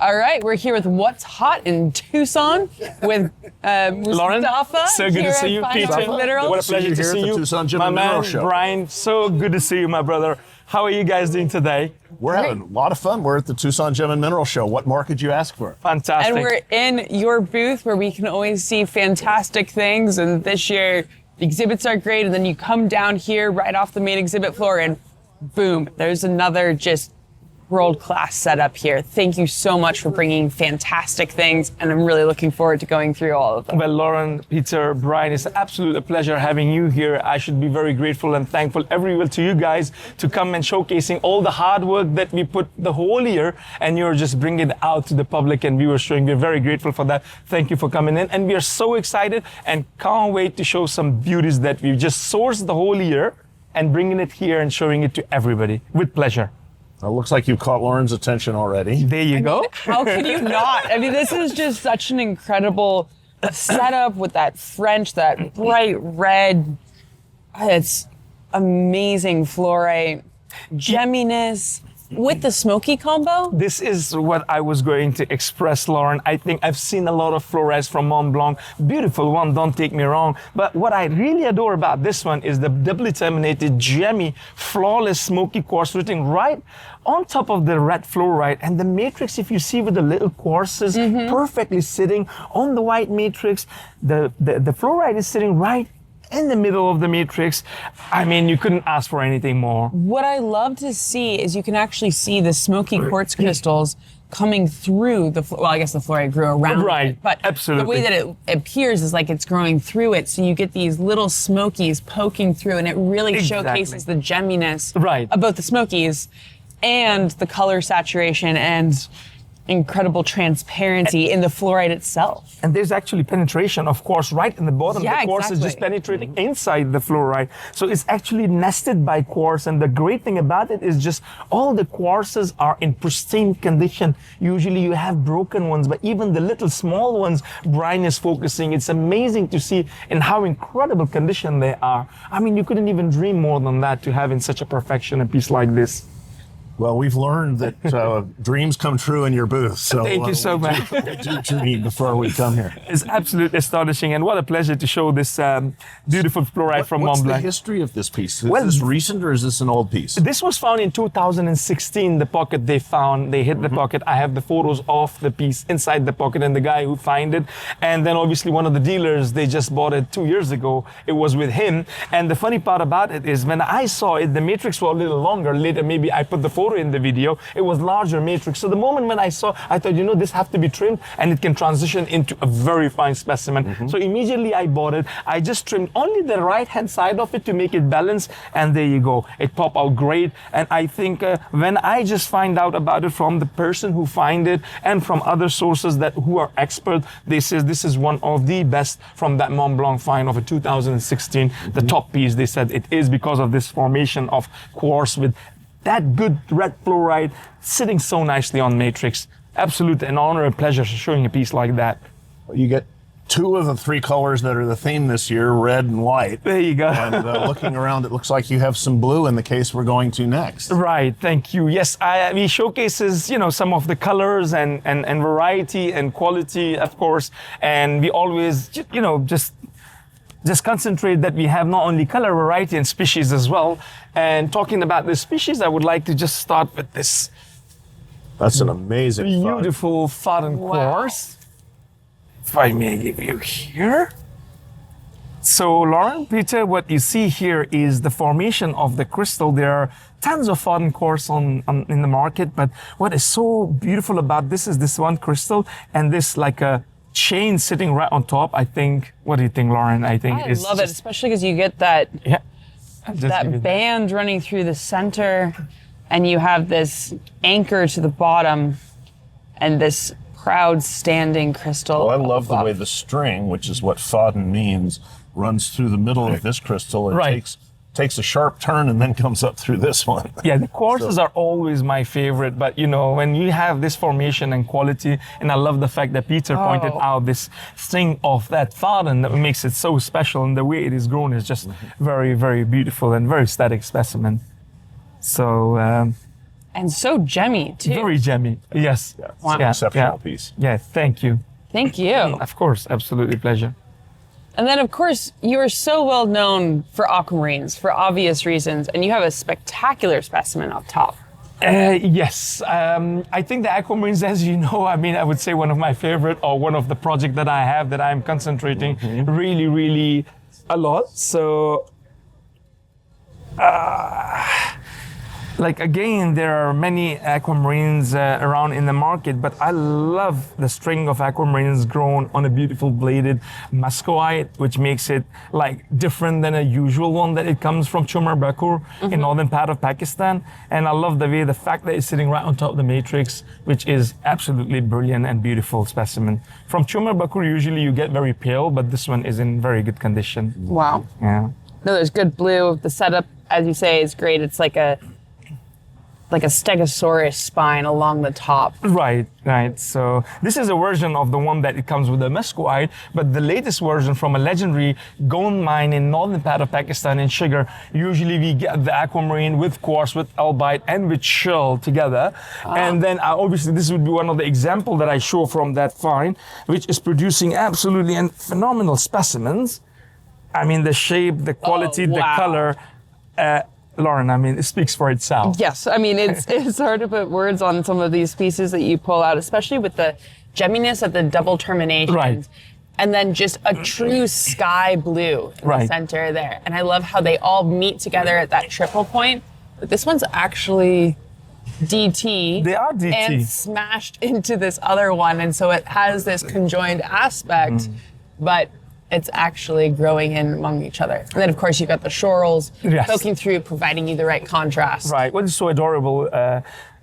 All right, we're here with What's Hot in Tucson with Lauren, Mustafa. so good to see you. Peter, what a pleasure to see you. Tucson My man, Show. Brian, so good to see you, my brother. How are you guys doing today? We're having a lot of fun. We're at the Tucson Gem and Mineral Show. What more could you ask for? Fantastic. And we're in your booth where we can always see fantastic things. And this year, the exhibits are great. And then you come down here right off the main exhibit floor and boom, there's another just world-class setup here. Thank you so much for bringing fantastic things, and I'm really looking forward to going through all of them. Well, Lauren, Peter, Brian, it's absolutely a pleasure having you here. I should be very grateful and thankful everywhere to you guys to come and showcasing all the hard work that we put the whole year, and you're just bringing it out to the public and viewers showing. We're very grateful for that. Thank you for coming in, and we are so excited and can't wait to show some beauties that we've just sourced the whole year and bringing it here and showing it to everybody with pleasure. It looks like you've caught Lauren's attention already. There you go. How could you not? I mean, this is just such an incredible setup with that French, that bright red. It's amazing fluorite, geminess, with the smoky combo. This is what I was going to express, Lauren. I think I've seen a lot of fluorites from Mont Blanc. Beautiful one, don't take me wrong. But what I really adore about this one is the doubly terminated, gemmy, flawless, smoky quartz sitting right on top of the red fluorite. And the matrix, if you see with the little quartzes, perfectly sitting on the white matrix. The fluorite is sitting right in the middle of the matrix. I mean, you couldn't ask for anything more. What I love to see is you can actually see the smoky quartz crystals coming through the, well, I guess the fluorite grew around it, but absolutely. The way that it appears is like it's growing through it, so you get these little smokies poking through, and it really showcases the gemminess of both the smokies and the color saturation and incredible transparency in the fluorite itself. And there's actually penetration, of course, right in the bottom. Yeah, the quartz is just penetrating inside the fluorite. So it's actually nested by quartz. And the great thing about it is just all the quartzes are in pristine condition. Usually you have broken ones, but even the little small ones, Brian is focusing. It's amazing to see in how incredible condition they are. I mean, you couldn't even dream more than that to have in such a perfection a piece like this. Well, we've learned that dreams come true in your booth. So thank you so much. We do dream before we come here. It's absolutely astonishing, and what a pleasure to show this beautiful fluorite from Mont Blanc. What's the history of this piece? Is this recent or is this an old piece? This was found in 2016, the pocket they found. They hit the pocket. I have the photos of the piece inside the pocket and the guy who found it. And then obviously one of the dealers, they just bought it 2 years ago. It was with him. And the funny part about it is when I saw it, the matrix was a little longer. Later, maybe I put the photo in the video, it was larger matrix. So the moment when I saw, I thought, you know, this have to be trimmed and it can transition into a very fine specimen. So immediately I bought it. I just trimmed only the right hand side of it to make it balanced, and there you go. It popped out great. And I think when I just find out about it from the person who find it and from other sources that who are expert, they say this is one of the best from that Mont Blanc find of a 2016. The top piece, they said it is because of this formation of quartz with that good red fluorite sitting so nicely on matrix. Absolute an honor and pleasure showing a piece like that. You get two of the three colors that are the theme this year, red and white. There you go. And looking around, it looks like you have some blue in the case we're going to next. Right, thank you. Yes, we showcases, you know, some of the colors and variety and quality, of course. And we always, you know, just concentrate that we have not only color, variety, and species as well. And talking about the species, I would like to just start with this. That's an amazing beautiful Faden quartz. If I may give you here. So Lauren, Peter, what you see here is the formation of the crystal. There are tons of Faden quartz in the market, but what is so beautiful about this is this one crystal and this like a chain sitting right on top. I think, what do you think, Lauren? I love it, especially because you get that that band running through the center, and you have this anchor to the bottom and this proud standing crystal. Oh, I love the way the string, which is what Faden means, runs through the middle of this crystal. It takes a sharp turn and then comes up through this one. Yeah, the quartzes are always my favorite, but you know, when you have this formation and quality, and I love the fact that Peter pointed out this string of that Faden that makes it so special, and the way it is grown is just very, very beautiful and very static specimen. So, And so gemmy, too. Very gemmy. Yes. Yeah, it's Wow. an exceptional piece. Yeah, thank you. Thank you. Of course, absolutely pleasure. And then, of course, you are so well known for aquamarines for obvious reasons, and you have a spectacular specimen up top. Yes, I think the aquamarines, as you know, I mean, I would say one of my favorite, or one of the projects that I have that I'm concentrating really, really a lot. So, like again, there are many aquamarines around in the market, but I love the string of aquamarines grown on a beautiful bladed muscoite, which makes it like different than a usual one that it comes from Tsumeb in northern part of Pakistan. And I love the fact that it's sitting right on top of the matrix, which is absolutely brilliant and beautiful specimen. From Tsumeb usually you get very pale, but this one is in very good condition. Wow. Yeah. No, there's good blue. The setup, as you say, is great. It's like a stegosaurus spine along the top. Right. So this is a version of the one that it comes with the muscoite, but the latest version from a legendary gold mine in northern part of Pakistan in sugar. Usually we get the aquamarine with quartz, with albite, and with shell together. And then obviously this would be one of the example that I show from that find, which is producing absolutely phenomenal specimens. I mean, the shape, the quality, the color. Lauren, I mean, it speaks for itself. Yes, I mean, it's hard to put words on some of these pieces that you pull out, especially with the geminess of the double terminations. Right. And then just a true sky blue in the center there. And I love how they all meet together at that triple point. But this one's actually DT. They are DT. And smashed into this other one. And so it has this conjoined aspect, but it's actually growing in among each other. And then, of course, you've got the shorels poking through, providing you the right contrast. Right. What is so adorable,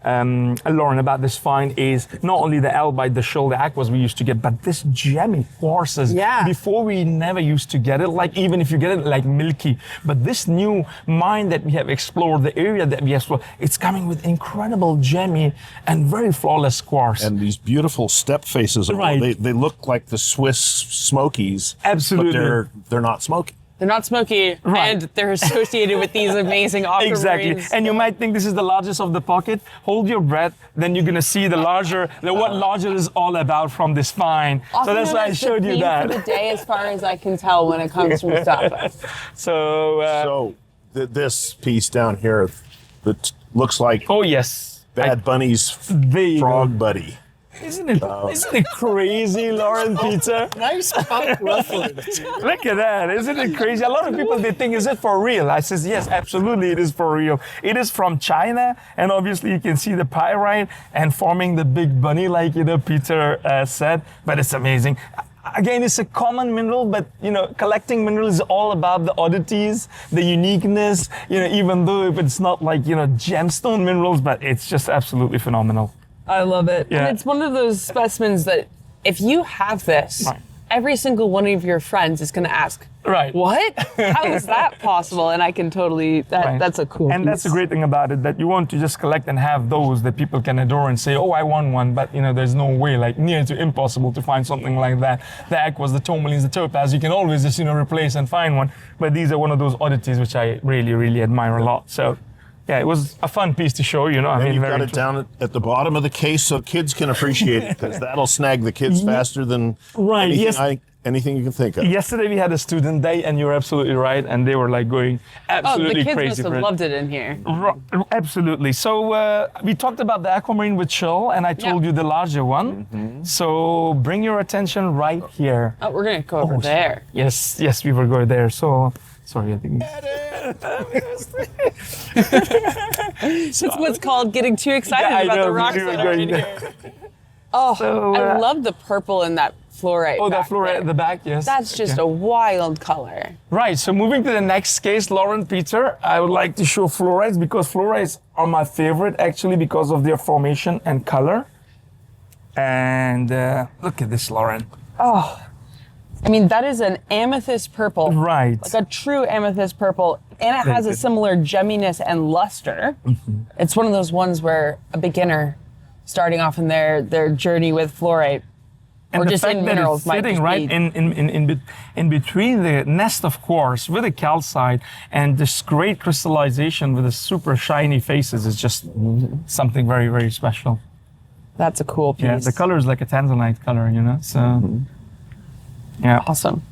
Lauren, about this find is not only the albite, the shell, the aquas we used to get, but this gemmy quartzes. Yeah. Before we never used to get it, like even if you get it like milky. But this new mine that we have explored, the area that we have explored, it's coming with incredible gemmy and very flawless quartz. And these beautiful step faces. Right. They look like the Swiss Smokies. Absolutely. But they're not smoky. They're not smoky, and they're associated with these amazing aquamarines. Exactly. And you might think this is the largest of the pocket. Hold your breath, then you're going to see the larger, what larger is all about from this find. So that's why I showed you that. For the day, as far as I can tell, when it comes to Mustafa. So this piece down here that looks like Bad Bunny's frog buddy. Isn't it crazy, Lauren, Peter? Nice punk ruffling. Look at that. Isn't it crazy? A lot of people, they think, is it for real? I says, yes, absolutely, it is for real. It is from China, and obviously you can see the pyrite and forming the big bunny, like, Peter said, but it's amazing. Again, it's a common mineral, but, collecting minerals is all about the oddities, the uniqueness, even though if it's not like, gemstone minerals, but it's just absolutely phenomenal. I love it. Yeah. And it's one of those specimens that if you have this, every single one of your friends is going to ask, what? How is that possible? And I can totally, that's a cool And piece. that's the great thing about it, that you want to just collect and have those that people can adore and say, oh, I want one, but there's no way, like near to impossible to find something like that. The aquas, the tourmalines, the topaz, you can always just, replace and find one. But these are one of those oddities which I really, really admire a lot. So yeah, it was a fun piece to show, And you've got it down at the bottom of the case so kids can appreciate it, because that'll snag the kids faster than anything you can think of. Yesterday we had a student day, and you're absolutely right, and they were like going absolutely crazy. The kids must have loved it in here. Absolutely. So we talked about the aquamarine with shell, and I told you the larger one. So bring your attention right here. Oh, we're going to go over there. Yes, we were going there. So, sorry, I think. It's what's called getting too excited about the rocks that are in here. Oh, I love the purple in that fluorite. Oh, that fluorite at the back, yes. That's just a wild color. Right, so moving to the next case, Lauren, Peter, I would like to show fluorites, because fluorites are my favorite actually because of their formation and color. And look at this, Lauren. Oh, I mean, that is an amethyst purple. Right. Like a true amethyst purple. And it has a similar gemminess and luster. It's one of those ones where a beginner starting off in their journey with fluorite And or the just fact in that minerals it's might sitting just right be- in between the nest of quartz with the calcite and this great crystallization with the super shiny faces is just something very, very special. That's a cool piece. Yeah, the color is like a Tanzanite color, you know. So, yeah. Awesome.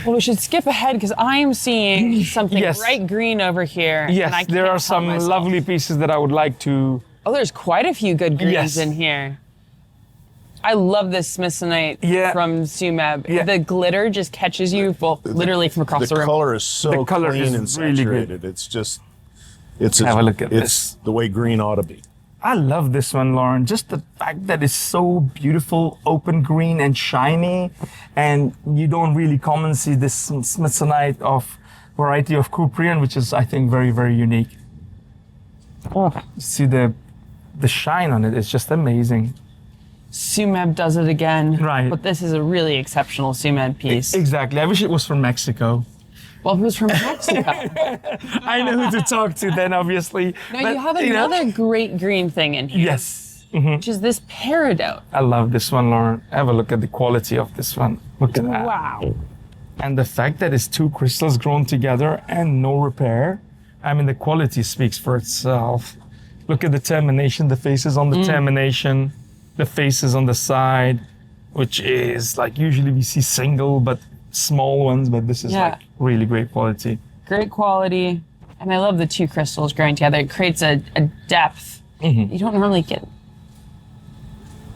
Well, we should skip ahead because I am seeing something Yes. bright green over here. Yes, and I there can't are help some myself. lovely pieces that I would like to. Oh, there's quite a few good greens Yes. in here. I love this smithsonite Yeah. from Tsumeb. Yeah. The glitter just catches you, well, literally from across the The room. color is so The color clean is and really good. saturated. It's just, it's Have a look at it's this. the way green ought to be. I love this one, Lauren. Just the fact that it's so beautiful, open green and shiny, and you don't really commonly see this smithsonite of variety of Cuprian, which is, I think, very, very unique. Oh, see the shine on it. It's just amazing. Tsumeb does it again. Right. But this is a really exceptional Tsumeb piece. Exactly. I wish it was from Mexico. Well, who's from Mexico? I know who to talk to then, obviously. Now But, you have know, another great green thing in here. Yes. Which is this Peridote. I love this one, Lauren. Have a look at the quality of this one. Look at that. Wow. And the fact that it's two crystals grown together and no repair, I mean, the quality speaks for itself. Look at the termination, the faces on the termination, the faces on the side, which is like usually we see single but small ones, but this is like really great quality. Great quality. And I love the two crystals growing together. It creates a depth you don't normally get.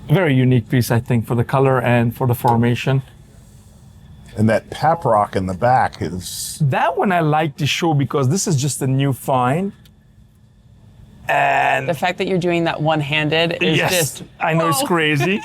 Very unique piece, I think, for the color and for the formation. And that pap rock in the back is, That one I like to show because this is just a new find. And The fact that you're doing that one-handed is yes, just. I know it's whoa. crazy.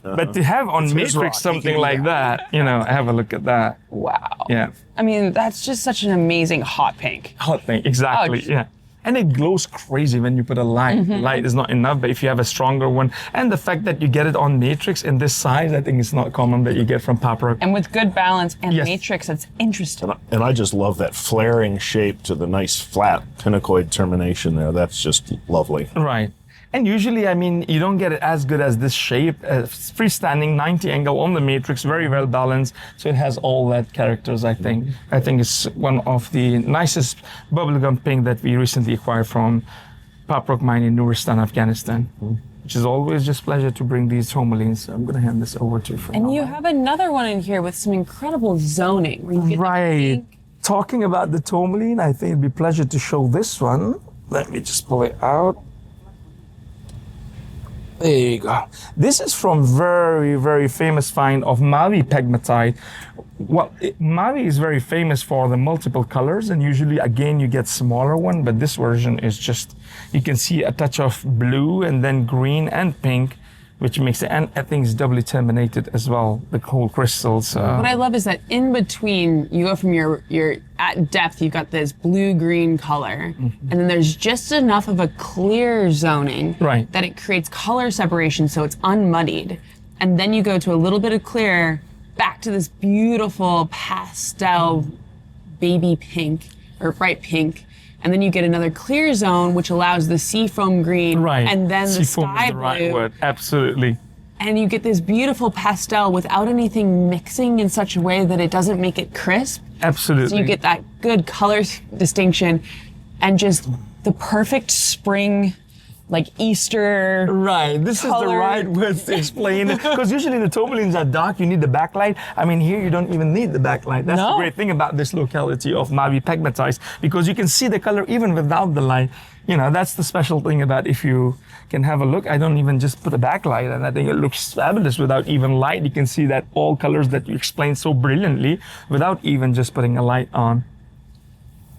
But to have on his rock, Matrix he something can do like that, you know, have a look at that. Wow. Yeah. I mean, that's just such an amazing hot pink. Hot thing, exactly. Oh, Yeah. And it glows crazy when you put a light. Light is not enough, but if you have a stronger one, and the fact that you get it on Matrix in this size, I think it's not common that you get from Paprok. And with good balance and Yes. matrix, it's interesting. and I just love that flaring shape to the nice flat pinacoid termination there. That's just lovely. Right. And usually, I mean, you don't get it as good as this shape. It's freestanding 90 angle on the matrix, very well balanced. So it has all that characters, I think. I think it's one of the nicest bubblegum pink that we recently acquired from Paprok mine in Nuristan, Afghanistan. Which is always just pleasure to bring these tourmalines. So I'm going to hand this over to you for And now. you have another one in here with some incredible zoning. Where you get the Right. pink. Talking about the tourmaline, I think it'd be a pleasure to show this one. Let me just pull it out. There you go. This is from very, very famous find of Mavi pegmatite. Well, Mavi is very famous for the multiple colors, and usually, again, you get smaller one, but this version is just, you can see a touch of blue and then green and pink, which makes it, and I think it's doubly terminated as well, the whole crystals. What I love is that in between, you go from your at depth, you've got this blue-green color, and then there's just enough of a clear zoning Right. that it creates color separation so it's unmuddied. And then you go to a little bit of clear, back to this beautiful pastel baby pink, or bright pink, and then you get another clear zone, which allows the seafoam green, Right. and then the Seafoam sky is the right blue. word. Absolutely. And you get this beautiful pastel without anything mixing in such a way that it doesn't make it crisp. Absolutely. So you get that good color distinction and just the perfect spring, like Easter. Right, this is the color. right word to explain it. Because usually the tourmalines are dark, you need the backlight. I mean, here you don't even need the backlight. That's the No. great thing about this locality of Mavi pegmatites, because you can see the color even without the light. You know, that's the special thing about if you can have a look. I don't even just put a backlight, and I think it looks fabulous without even light. You can see that all colors that you explained so brilliantly without even just putting a light on.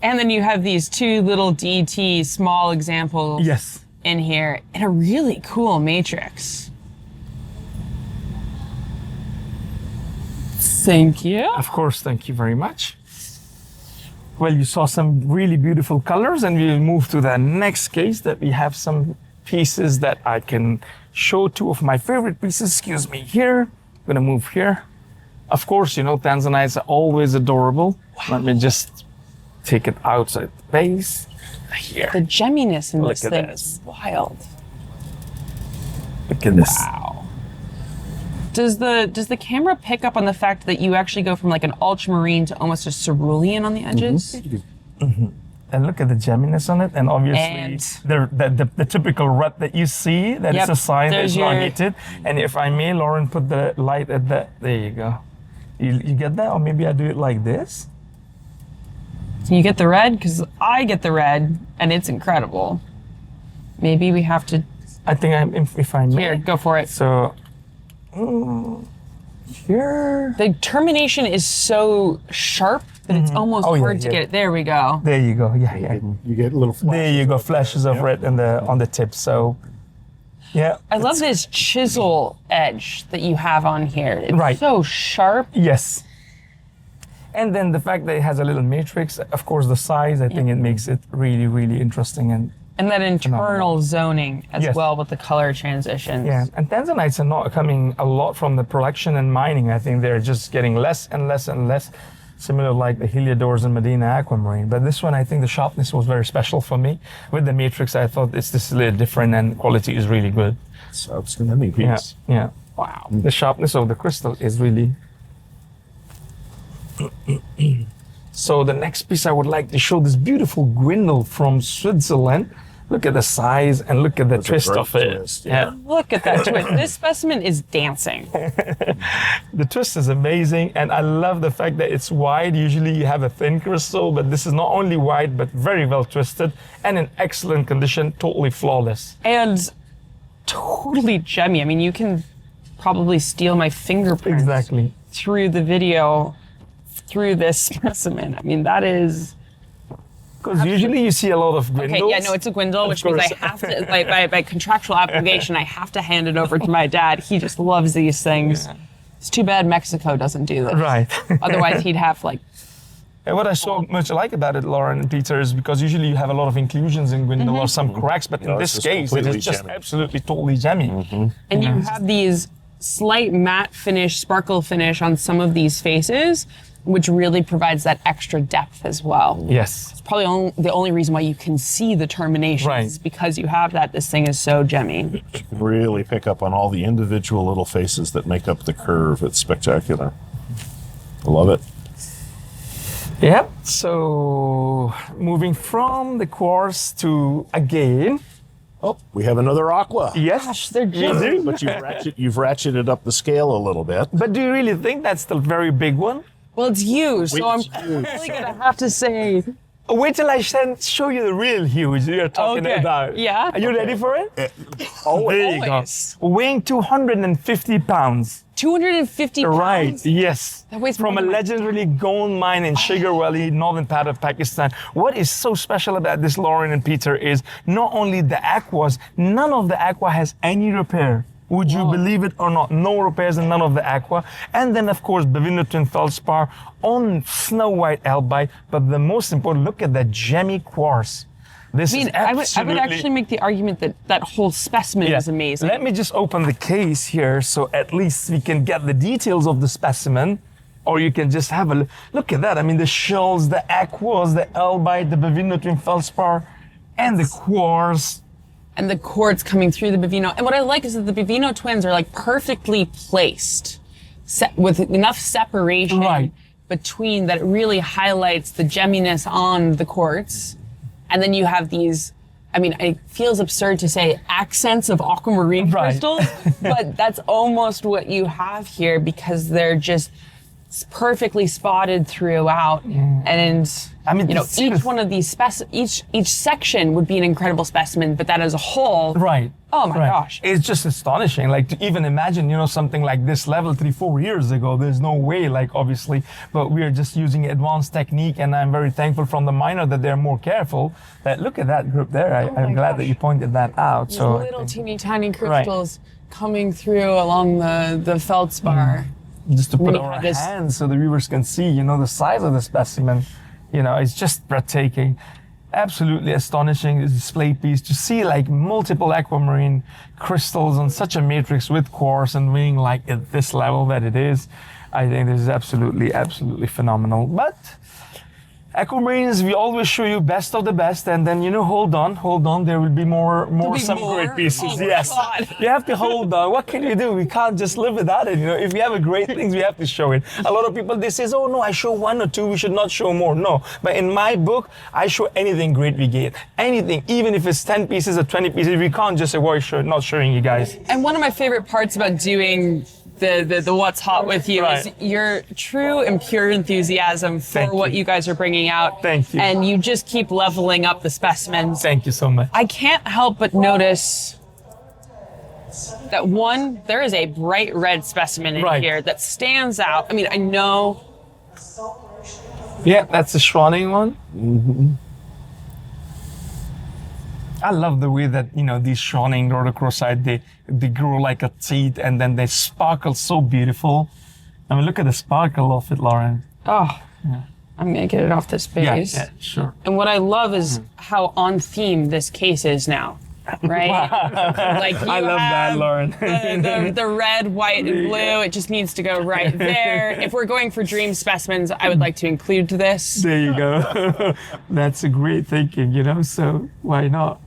And then you have these two little DT small examples Yes. in here in a really cool matrix. Thank you. Of course, thank you very much. Well, you saw some really beautiful colors, and we'll move to the next case that we have some pieces that I can show. Two of my favorite pieces, excuse me, here. I'm gonna move here. Of course, you know, Tanzanites are always adorable. Let me just take it outside the base. Here, The geminess in Look this at thing this. is wild. look at this. Wow. Does the camera pick up on the fact that you actually go from like an ultramarine to almost a cerulean on the edges? And look at the geminess on it, and obviously the typical red that you see, that is a sign that it's not heated. And if I may, Lauren, put the light at that, there you go. You get that? Or maybe I do it like this? Can you get the red? Because I get the red, and it's incredible. Maybe we have to... I think if I may. Here, go for it. So, here. The termination is so sharp that it's almost hard to get it. There we go. There you go. Yeah. You get little flashes. There you go. Flashes of red on the tip. So, yeah. I love this chisel edge that you have on here. It's so sharp. Yes. And then the fact that it has a little matrix, of course, the size, I think it makes it really, really interesting and that internal zoning as well with the color transitions. Yeah, and Tanzanites are not coming a lot from the production and mining. I think they're just getting less and less and less, similar like the Heliodores and Medina Aquamarine. But this one, I think the sharpness was very special for me. With the matrix, I thought this is a little different and quality is really good. It's an outstanding piece. Yeah. Wow. The sharpness of the crystal is really... So the next piece I would like to show, this beautiful gwindel from Switzerland. Look at the size and look at the twist of it. Twist, yeah. Look at that twist. This specimen is dancing. The twist is amazing, and I love the fact that it's wide. Usually you have a thin crystal, but this is not only wide, but very well twisted and in excellent condition, totally flawless. And totally gemmy. I mean, you can probably steal my fingerprints through the video, through this specimen. I mean, that is... Because usually you see a lot of gwindels. Okay, yeah, no, it's a gwindel, which means I have to, by contractual obligation, I have to hand it over to my dad. He just loves these things. Yeah. It's too bad Mexico doesn't do this. Right. Otherwise, he'd have like... And what I so much like about it, Lauren and Peter, is because usually you have a lot of inclusions in gwindel or some cracks, but in this case, it is just absolutely totally jammy. And you have these slight matte finish, sparkle finish on some of these faces, which really provides that extra depth as well. Yes. It's probably the only reason why you can see the terminations is because you have that. This thing is so gemmy. You can really pick up on all the individual little faces that make up the curve. It's spectacular. I love it. Yep. So moving from the quartz to again. Oh, we have another aqua. Yes. Gosh, they're just... But you've ratcheted up the scale a little bit. But do you really think that's the very big one? Well, it's huge, so I'm really gonna have to say... Wait till I show you the real huge you're talking about. Yeah? Are you ready for it? Always. Weighing 250 pounds. 250 pounds? Right, yes. That weighs From more a than my legendary gold mine in Sugar Valley, northern part of Pakistan. What is so special about this, Lauren and Peter, is not only the aquas, none of the aqua has any repair. Would you believe it or not? No repairs and none of the aqua. And then, of course, Bavino twin feldspar on snow white albite. But the most important, look at that gemmy quartz. This is absolutely... I would actually make the argument that that whole specimen is amazing. Let me just open the case here so at least we can get the details of the specimen. Or you can just have a look at that. I mean, the shells, the aquas, the albite, the Bavino twin feldspar, and the quartz. And the quartz coming through the Bavino. And what I like is that the Bavino twins are like perfectly placed, with enough separation between that it really highlights the gemminess on the quartz. And then you have these, I mean, it feels absurd to say accents of aquamarine crystals, but that's almost what you have here because they're just perfectly spotted throughout. And I mean, you know, each one of these each section would be an incredible specimen, but that as a whole, oh my gosh, it's just astonishing. Like to even imagine, you know, something like this level 3-4 years ago. There's no way, like obviously, but we are just using advanced technique, and I'm very thankful from the miner that they're more careful. That look at that group there. I'm glad that you pointed that out. These little teeny tiny crystals coming through along the feldspar. Just to put our hands so the viewers can see, you know, the size of the specimen. You know, it's just breathtaking. Absolutely astonishing display piece to see like multiple aquamarine crystals on such a matrix with quartz and being like at this level that it is. I think this is absolutely, absolutely phenomenal. But Aquamarines, we always show you best of the best, and then hold on, there will be more some great pieces. Oh my Yes, God. you have to hold on. What can you do? We can't just live without it. If we have a great things, we have to show it. A lot of people they say, oh no, I show one or two, we should not show more. No, but in my book, I show anything great we get, anything, even if it's 10 pieces or 20 pieces. We can't just avoid not showing you guys. And one of my favorite parts about doing the what's hot with you is your true and pure enthusiasm for what you guys are bringing out. Thank you. And you just keep leveling up the specimens. Thank you so much. I can't help but notice that there is a bright red specimen in here that stands out. I mean, I know. Yeah, that's the shrouding one. Mm-hmm. I love the way that, these shrouding rhodochrosite, they grow like a teeth and then they sparkle so beautiful. I mean, look at the sparkle of it, Lauren. Oh, yeah. I'm going to get it off this base. Yeah, sure. And what I love is how on theme this case is now, right? Like I love that, Lauren. the red, white, and blue, it just needs to go right there. If we're going for dream specimens, I would like to include this. There you go. That's a great thinking, so why not?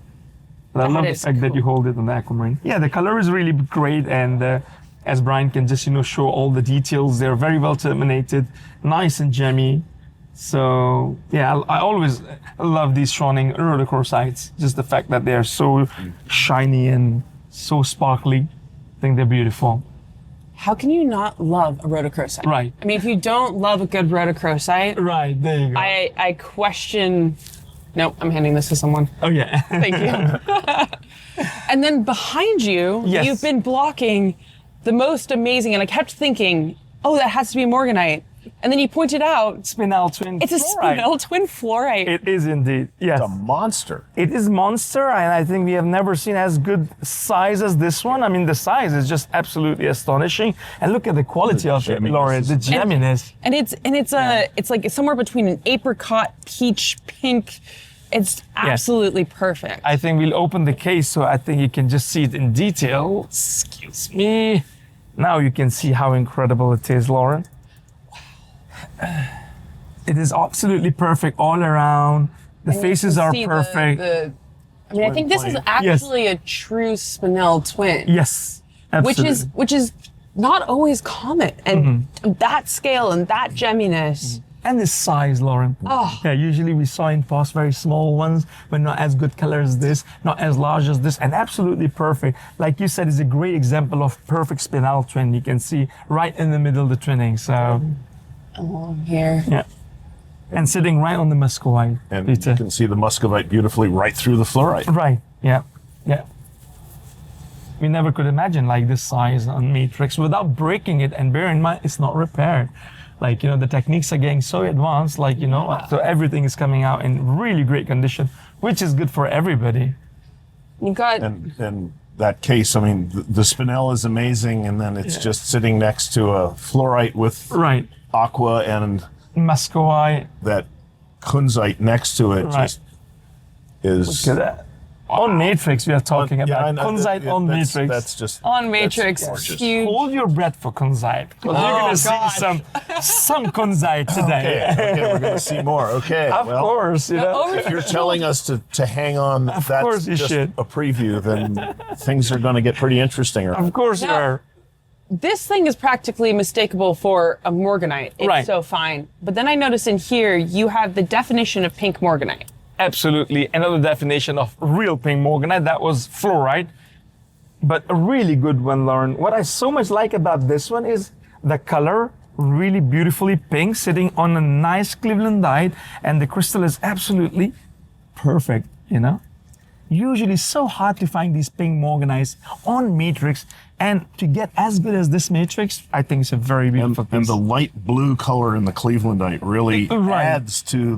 But I love the fact that you hold it on the aquamarine. Yeah, the color is really great, and as Brian can just show all the details, they're very well terminated, nice and gemmy. So yeah, I always love these shrouding rhodochrosites. Just the fact that they're so shiny and so sparkly. I think they're beautiful. How can you not love a rhodochrosite? Right. I mean, if you don't love a good rhodochrosite, right, there you go. I question. Nope, I'm handing this to someone. Oh yeah. Thank you. And then behind you, you've been blocking the most amazing, and I kept thinking, oh, that has to be morganite. And then you pointed out Spinel twin. It's a Spinel twin fluorite. It is indeed. Yes. It's a monster. It is monster, and I think we have never seen as good size as this one. I mean, the size is just absolutely astonishing. And look at the quality of it, Laura. The geminess. And it's like somewhere between an apricot, peach, pink. It's absolutely perfect. I think we'll open the case so I think you can just see it in detail. Excuse me. Now you can see how incredible it is, Lauren. It is absolutely perfect all around. The faces are perfect. I think this is actually a true Spinel twin. Yes, absolutely. Which is not always common. And that scale and that gemminess. And the size, Lauren. Oh. Yeah, usually we saw in past very small ones, but not as good color as this, not as large as this, and absolutely perfect. Like you said, it's a great example of perfect Spinel twin. You can see right in the middle of the twinning. So along here. Yeah. And sitting right on the muscovite. And you can see the muscovite beautifully right through the fluorite. Right, yeah, yeah. We never could imagine like this size on matrix without breaking it, and bear in mind, it's not repaired. Like, the techniques are getting so advanced, so everything is coming out in really great condition, which is good for everybody. You got... And that case, I mean, the Spinel is amazing, and then it's just sitting next to a fluorite with aqua and muscovite. That Kunzite next to it just is... Look at that. On matrix, we are talking about Kunzite on matrix. That's just on matrix. Huge. Hold your breath for Kunzite, because you're going to see some Kunzite today. Okay, we're going to see more. Okay, of course, if you're telling us to hang on, of that's course you just should. A preview. Then things are going to get pretty interesting. Of course you are. This thing is practically mistakable for a morganite. It's so fine. But then I notice in here you have the definition of pink morganite. Absolutely. Another definition of real pink morganite, that was fluorite. But a really good one, Lauren. What I so much like about this one is the color, really beautifully pink, sitting on a nice Clevelandite, and the crystal is absolutely perfect, Usually so hard to find these pink morganites on matrix, and to get as good as this matrix, I think it's a very beautiful piece. And the light blue color in the Clevelandite really adds to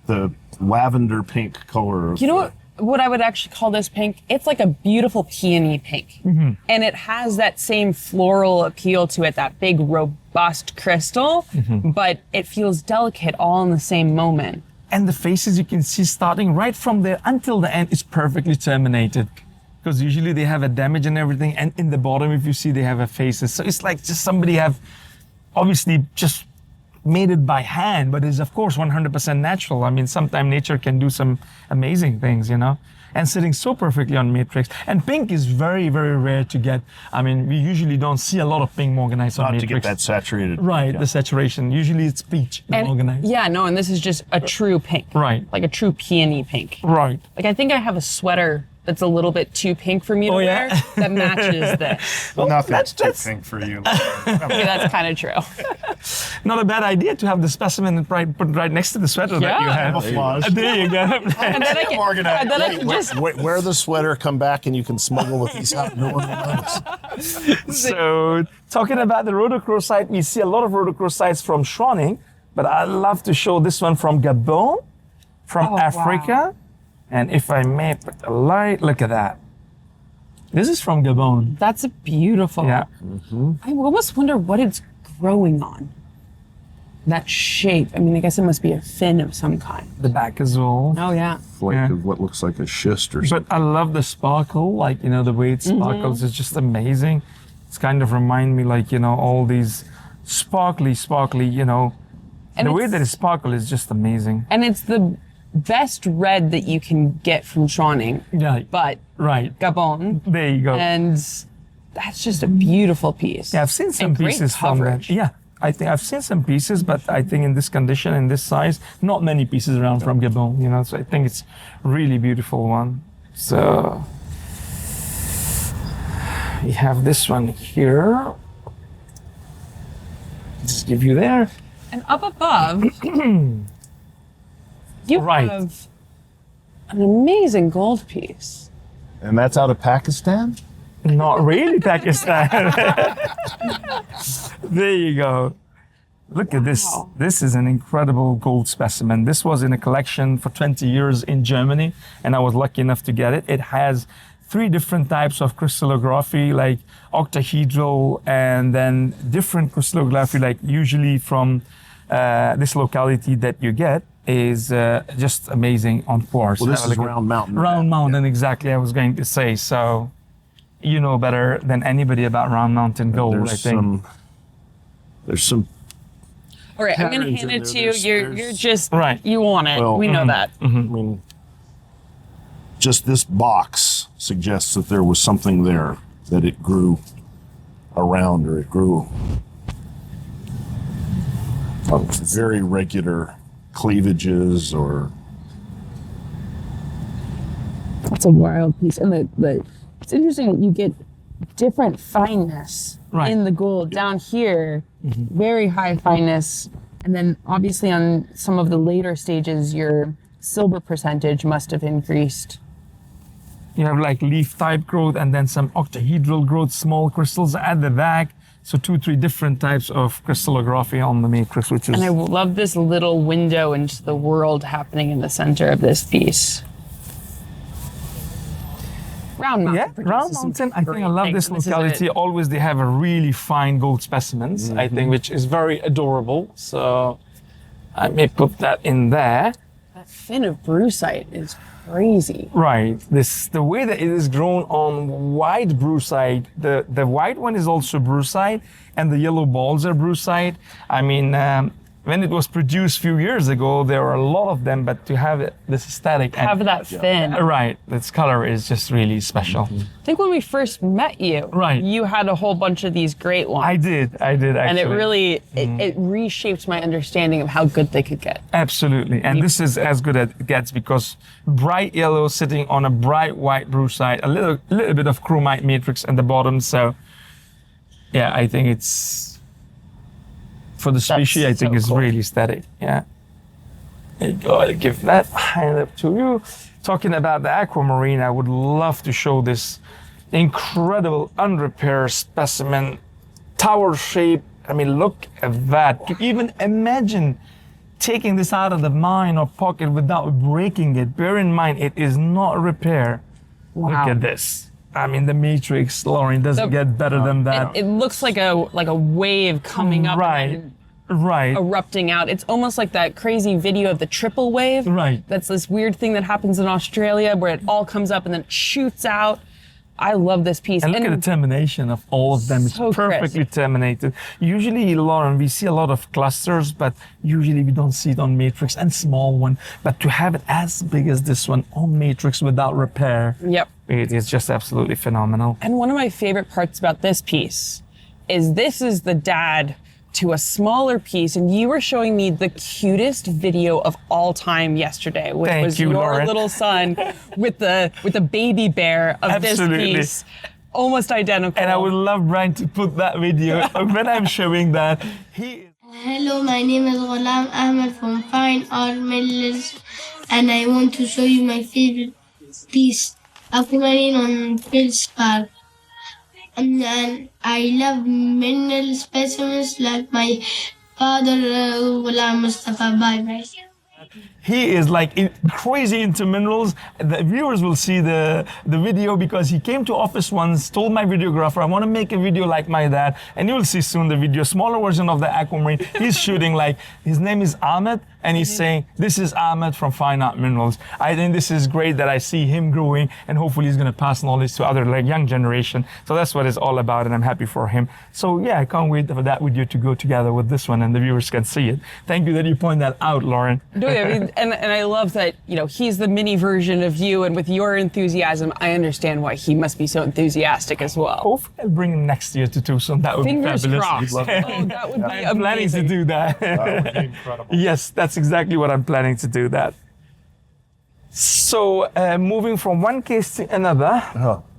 the lavender pink color. You know what I would actually call this pink? It's like a beautiful peony pink. And it has that same floral appeal to it, that big robust crystal, but it feels delicate all in the same moment. And the faces you can see starting right from there until the end is perfectly terminated. Because usually they have a damage and everything, and in the bottom, if you see, they have a faces. So it's like just somebody have obviously just made it by hand, but it's of course 100% natural. I mean, sometimes nature can do some amazing things, you know, and sitting so perfectly on matrix. And pink is very, very rare to get. I mean, we usually don't see a lot of pink morganites on Not matrix. to get that saturated. Right, Yeah. the saturation. Usually it's peach, the And, morganite. yeah, no, and this is just a true pink. Right. Like a true peony pink. Right. Like I think I have a sweater that's a little bit too pink for me to Oh, yeah? wear that matches this. Nothing's too that's- pink for you. Okay, that's kind of true. Not a bad idea to have the specimen put right next to the sweater that you Yeah. have. Camouflage. There you go. And then I can, Morganite. and then I can just Wear the sweater, come back, and you can smuggle with these out. No one will notice. So, talking about the rhodochrosite, we see a lot of rhodochrosites from Schroning, but I love to show this one from Gabon, from Oh, Africa. And if I may put the light, look at that. This is from Gabon. That's beautiful. Yeah. I almost wonder what it's growing on. That shape. I mean, I guess it must be a fin of some kind. The back as well. Oh yeah. Flake Yeah. of what looks like a schist or But something. I love the sparkle, like, you know, the way it sparkles is just amazing. It's kind of remind me like, you know, all these sparkly, you know, And the way it's- that it sparkles is just amazing. And it's the best red that you can get from Schroning, Yeah, but right. Gabon, There you go. and that's just a beautiful piece. Yeah, I've seen some And great pieces from coverage. that. Yeah, I think I've seen some pieces, but I think in this condition, in this size, not many pieces around from Gabon, you know, so I think it's really beautiful one. So, we have this one here. Just give you there. And up above, you Right. have an amazing gold piece. And that's out of Pakistan? Not really Pakistan. There you go. Look at this. Wow. This is an incredible gold specimen. This was in a collection for 20 years in Germany, and I was lucky enough to get it. It has 3 different types of crystallography, like octahedral, and then different crystallography, like usually from this locality that you get is just amazing on quartz. Well, this Have a is look at- Round Mountain. Round Mountain, exactly. I was going to say. So, you know better than anybody about Round Mountain gold, I think. There's some. All right, I'm going to Patterns hand in it there. to you. You're There's- just, Right. you want it. Well, we know that. I mean, just this box suggests that there was something there, that it grew around, or it grew of very regular cleavages, or That's a wild piece. And it's interesting that you get different fineness Right. in the gold. Down here, very high fineness. And then obviously on some of the later stages, your silver percentage must have increased. You have like leaf type growth and then some octahedral growth, small crystals at the back. So 2-3 different types of crystallography on the matrix, which is And I love this little window into the world happening in the center of this piece. Round Mountain. yeah, produces Round some Mountain. I think great I love things, this and is locality. it. Always they have a really fine gold specimens. I think, which is very adorable. So I may put that in there. That fin of brucite is crazy. Right. The way that it is grown on white brucite, the white one is also brucite, and the yellow balls are brucite. I mean, when it was produced a few years ago, there were a lot of them, but to have this aesthetic Have that fin. right, this color is just really special. I think when we first met you, Right. you had a whole bunch of these great ones. I did actually. and it really, it reshaped my understanding of how good they could get. Absolutely, and this is as good as it gets because bright yellow sitting on a bright white brucite, a little bit of chromite matrix at the bottom. So, yeah, I think it's for the species. I think so it's cool. really aesthetic. Yeah. There you go. I'll give that hand up to you. Talking about the aquamarine, I would love to show this incredible unrepaired specimen, tower shape. I mean, look at that. To even imagine taking this out of the mine or pocket without breaking it. Bear in mind, it is not repair. Wow. Look at this. I mean, the matrix, Lauren, doesn't get better than that. It looks like a wave coming up Right. and Right. erupting out. It's almost like that crazy video of the triple wave. Right. That's this weird thing that happens in Australia where it all comes up and then it shoots out. I love this piece. And look at the termination of all of them. So It's perfectly terminated. Usually, Lauren, we see a lot of clusters, but usually we don't see it on matrix and small one. But to have it as big as this one on matrix without repair, Yep. it is just absolutely phenomenal. And one of my favorite parts about this piece is this is the dad to a smaller piece, and you were showing me the cutest video of all time yesterday, which Thank was you, your Lauren. little son with the baby bear of Absolutely. this piece, almost identical. And I would love Brian to put that video when I'm showing that. He Hello, my name is Ghulam Ahmed from Fine Art Middle East, and I want to show you my favorite piece, Aquamarine on feldspar. And I love mineral specimens like my father, Ghulam Mustafa. Bye bye. He is like crazy into minerals. The viewers will see the video because he came to office once, told my videographer, I want to make a video like my dad. And you will see soon the video, smaller version of the Aquamarine. He's shooting like, his name is Ahmed, and he's saying, this is Ahmed from Fine Art Minerals. I think this is great that I see him growing, and hopefully he's going to pass knowledge to other like young generation. So that's what it's all about, and I'm happy for him. So yeah, I can't wait for that video to go together with this one, and the viewers can see it. Thank you that you point that out, Lauren. No, I mean, and I love that, you know, he's the mini version of you, and with your enthusiasm, I understand why he must be so enthusiastic as well. Hopefully I'll bring him next year to Tucson. That would Fingers be fabulous. crossed. Love Oh, that. that would be I'm planning to amazing. do that. That would be incredible. Yes, that's exactly what I'm planning to do that. So moving from one case to another,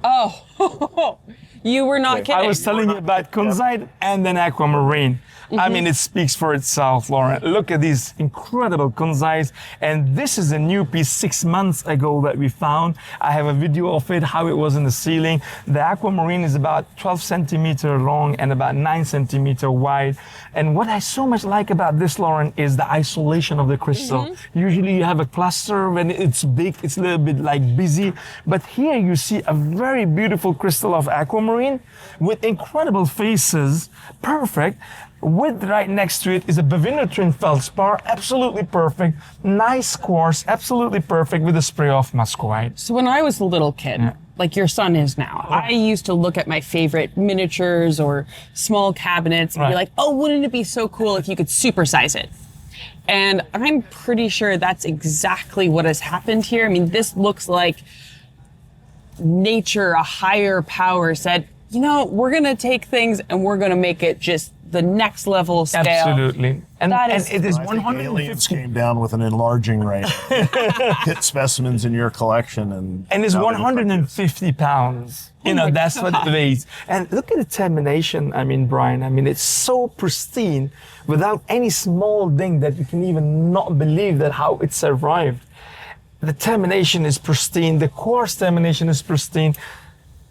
Oh, you were not kidding. I was telling you about Kunzite and then Aquamarine. I mean, it speaks for itself, Lauren. Look at these incredible Kunzites. And this is a new piece 6 months ago that we found. I have a video of it, how it was in the ceiling. The Aquamarine is about 12 centimeter long and about 9 centimeter wide. And what I so much like about this, Lauren, is the isolation of the crystal. Usually you have a cluster when it's big, it's a little bit like busy. But here you see a very beautiful crystal of Aquamarine with incredible faces, perfect. With right next to it is a Bavinotrine feldspar, absolutely perfect. Nice quartz, absolutely perfect with a spray of muscovite. So when I was a little kid, like your son is now, I used to look at my favorite miniatures or small cabinets and be like, oh, wouldn't it be so cool if you could supersize it? And I'm pretty sure that's exactly what has happened here. I mean, this looks like nature, a higher power said, you know, we're going to take things and we're going to make it just the next level scale. Absolutely. And, That and is- it is I think aliens 150. came down with an enlarging ray, hit specimens in your collection, and And it's now they look like this. 150 pounds. You know, that's what it weighs. And look at the termination, I mean, Brian. I mean, it's so pristine without any small ding that you can even not believe that how it survived. The termination is pristine. The quartz termination is pristine.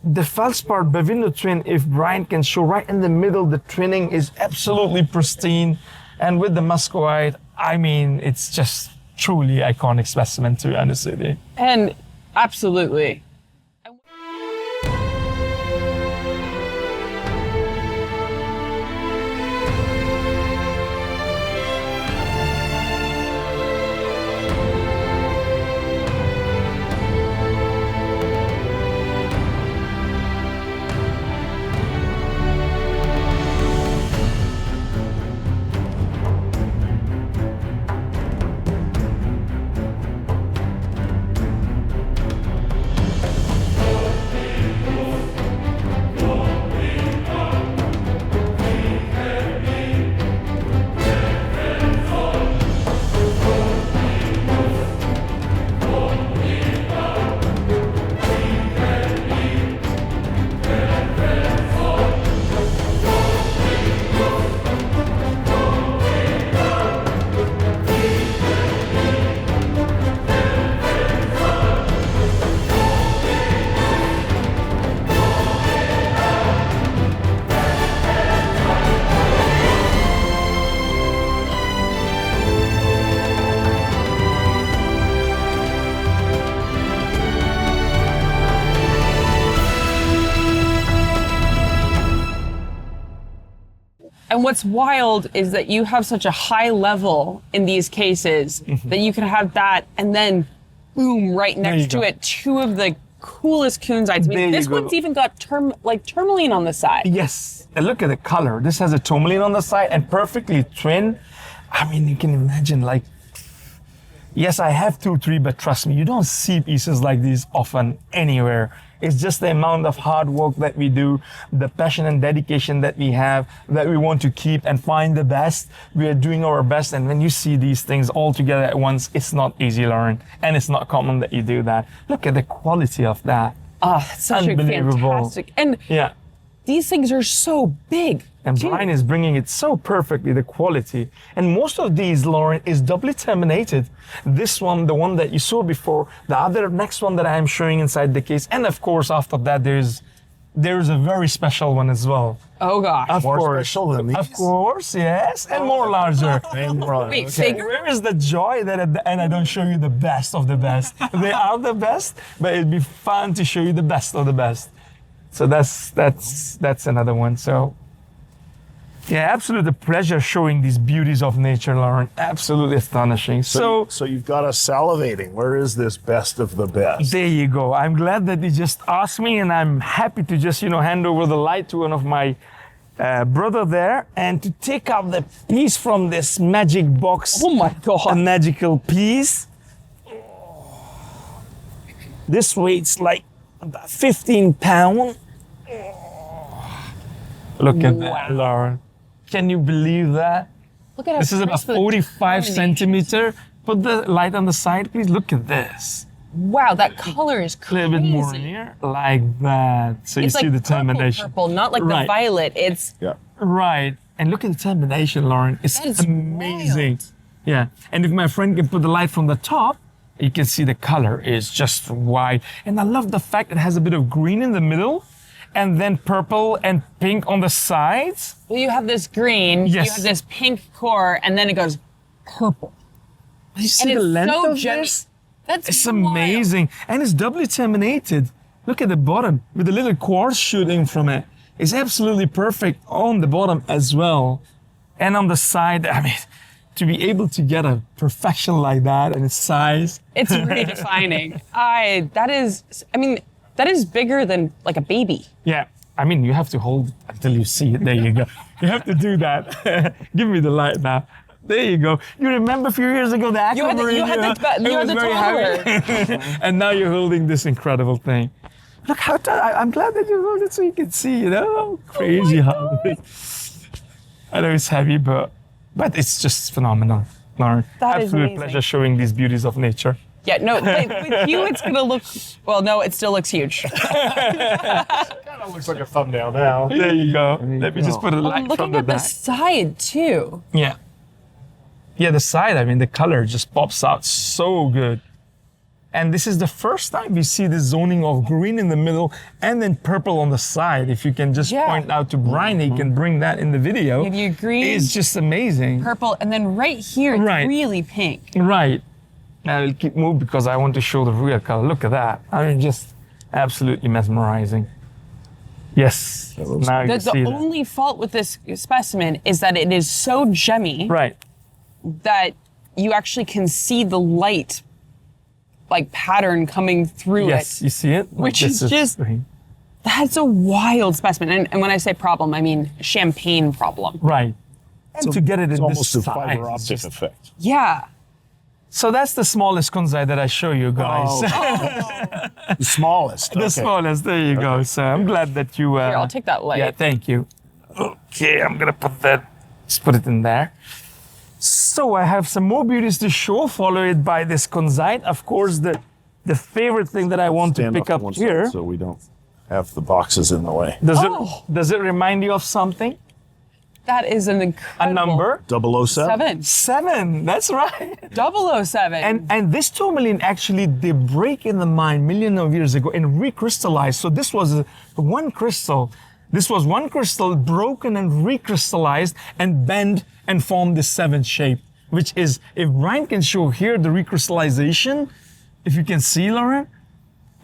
The feldspar Bavinotrine, if Brian can show right in the middle, the twinning is absolutely pristine. And with the muscovite, I mean, it's just truly iconic specimen, to be honest with you. And absolutely. And what's wild is that you have such a high level in these cases that you can have that and then boom, right next to go. it, two of the coolest kunzites. I There mean, you this go. one's even got tourmaline on the side. Yes, and look at the color. This has a tourmaline on the side and perfectly twin. I mean, you can imagine like, yes, I have 2, 3, but trust me, you don't see pieces like these often anywhere. It's just the amount of hard work that we do, the passion and dedication that we have, that we want to keep and find the best. We are doing our best. And when you see these things all together at once, it's not easy, Lauren. And it's not common that you do that. Look at the quality of that. Oh, that's such a Unbelievable. fantastic. And Yeah. these things are so big. And too. Brian is bringing it so perfectly, the quality. And most of these, Lauren, is doubly terminated. This one, the one that you saw before, the other next one that I am showing inside the case. And of course, after that, there's a very special one as well. Oh gosh. Of More course. special than these? Of course, yes. And more larger. Wait, bigger? Where is the joy that at the end I don't show you the best of the best? They are the best, but it'd be fun to show you the best of the best. So that's another one. So yeah, absolute pleasure showing these beauties of nature, Lauren. Absolutely astonishing. So So you've got us salivating. Where is this best of the best? there you go. I'm glad that you just asked me, and I'm happy to just hand over the light to one of my brother there, and to take out the piece from this magic box. Oh my A God. magical piece. This weighs like about 15 pounds. Look at that, Lauren. Can you believe that? Look at how This is about crisp the 45 termination. centimeter. Put the light on the side, please. Look at this. Wow, that color is A crazy. little bit more near, like that. So It's you see like the termination. purple, not like Right. the violet. It's Yeah. Right. And look at the termination, Lauren. It's That is amazing. Yeah. And if my friend can put the light from the top, you can see the color is just white. And I love the fact it has a bit of green in the middle and then purple and pink on the sides. well, you have this green, Yes. you have this pink core, and then it goes purple. You see And the it's length so of gem- this? That's It's wild. amazing. And it's doubly terminated. Look at the bottom with the little quartz shooting from it. It's absolutely perfect on the bottom as well. And on the side, I mean, to be able to get a perfection like that and its size. It's redefining. That is bigger than like a baby. Yeah. I mean, you have to hold it until you see it. There you go. You have to do that. Give me the light now. There you go. You remember a few years ago the Aquamarine? You had the very toddler. heavy. And now you're holding this incredible thing. Look how I'm glad that you hold it so you can see, Crazy how big. I know it's heavy, but it's just phenomenal, Lauren. That is Absolute amazing. pleasure showing these beauties of nature. Yeah, no, with you it's gonna look, well, no, it still looks huge. Kind of looks like a thumbnail now. There you go. Let me just put a I'm light from looking the at the back. side too. Yeah. Yeah, the side, I mean, the color just pops out so good. And this is the first time we see the zoning of green in the middle and then purple on the side. If you can just Yeah. point out to Brian, he can bring that in the video. Give you green, It's just amazing. purple, and then right here it's Right. really pink. Right. Now I'll keep moving because I want to show the real color. Look at that. I mean, just absolutely mesmerizing. Yes. Now you The can see that. only fault with this specimen is that it is so gemmy Right. that you actually can see the light like pattern coming through Yes, it. you see it? Which This is just- That's a wild specimen. And when I say problem, I mean champagne problem. Right. And to get it It's in almost a this size. fiber it's optic just- effect. Yeah. So that's the smallest kunzite that I show you guys. The smallest. The okay. smallest, there you go. So I'm glad that you... Here, I'll take that light. Yeah, thank you. Okay, I'm gonna put that, just put it in there. So I have some more beauties to show, followed by this kunzite. Of course, the favorite thing that I want Stand to pick off up to one here. side so we don't have the boxes in the way. Does it remind you of something? That is an A incredible number? 007? 7, that's right. 007. And this tourmaline actually, they break in the mine millions of years ago and recrystallize. So this was one crystal. This was one crystal broken and recrystallized and bent and formed this 7 shape, which is, if Brian can show here the recrystallization, if you can see, Lauren,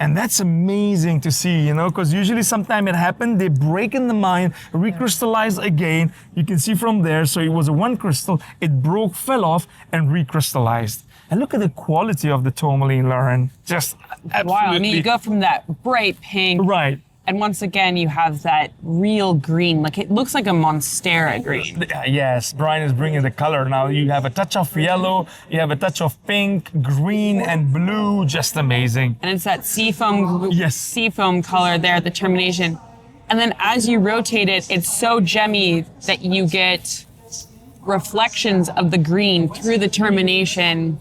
and that's amazing to see, because usually sometime it happened, they break in the mine, recrystallize again. You can see from there, so it was a one crystal, it broke, fell off, and recrystallized. And look at the quality of the tourmaline, Lauren. Just absolutely. Wow, I mean, you go from that bright pink, Right. and once again, you have that real green. Like, it looks like a Monstera green. Yes, Brian is bringing the color. Now you have a touch of yellow, you have a touch of pink, green, and blue. Just amazing. And it's that seafoam, Yes. seafoam color there at the termination. And then as you rotate it, it's so gemmy that you get reflections of the green through the termination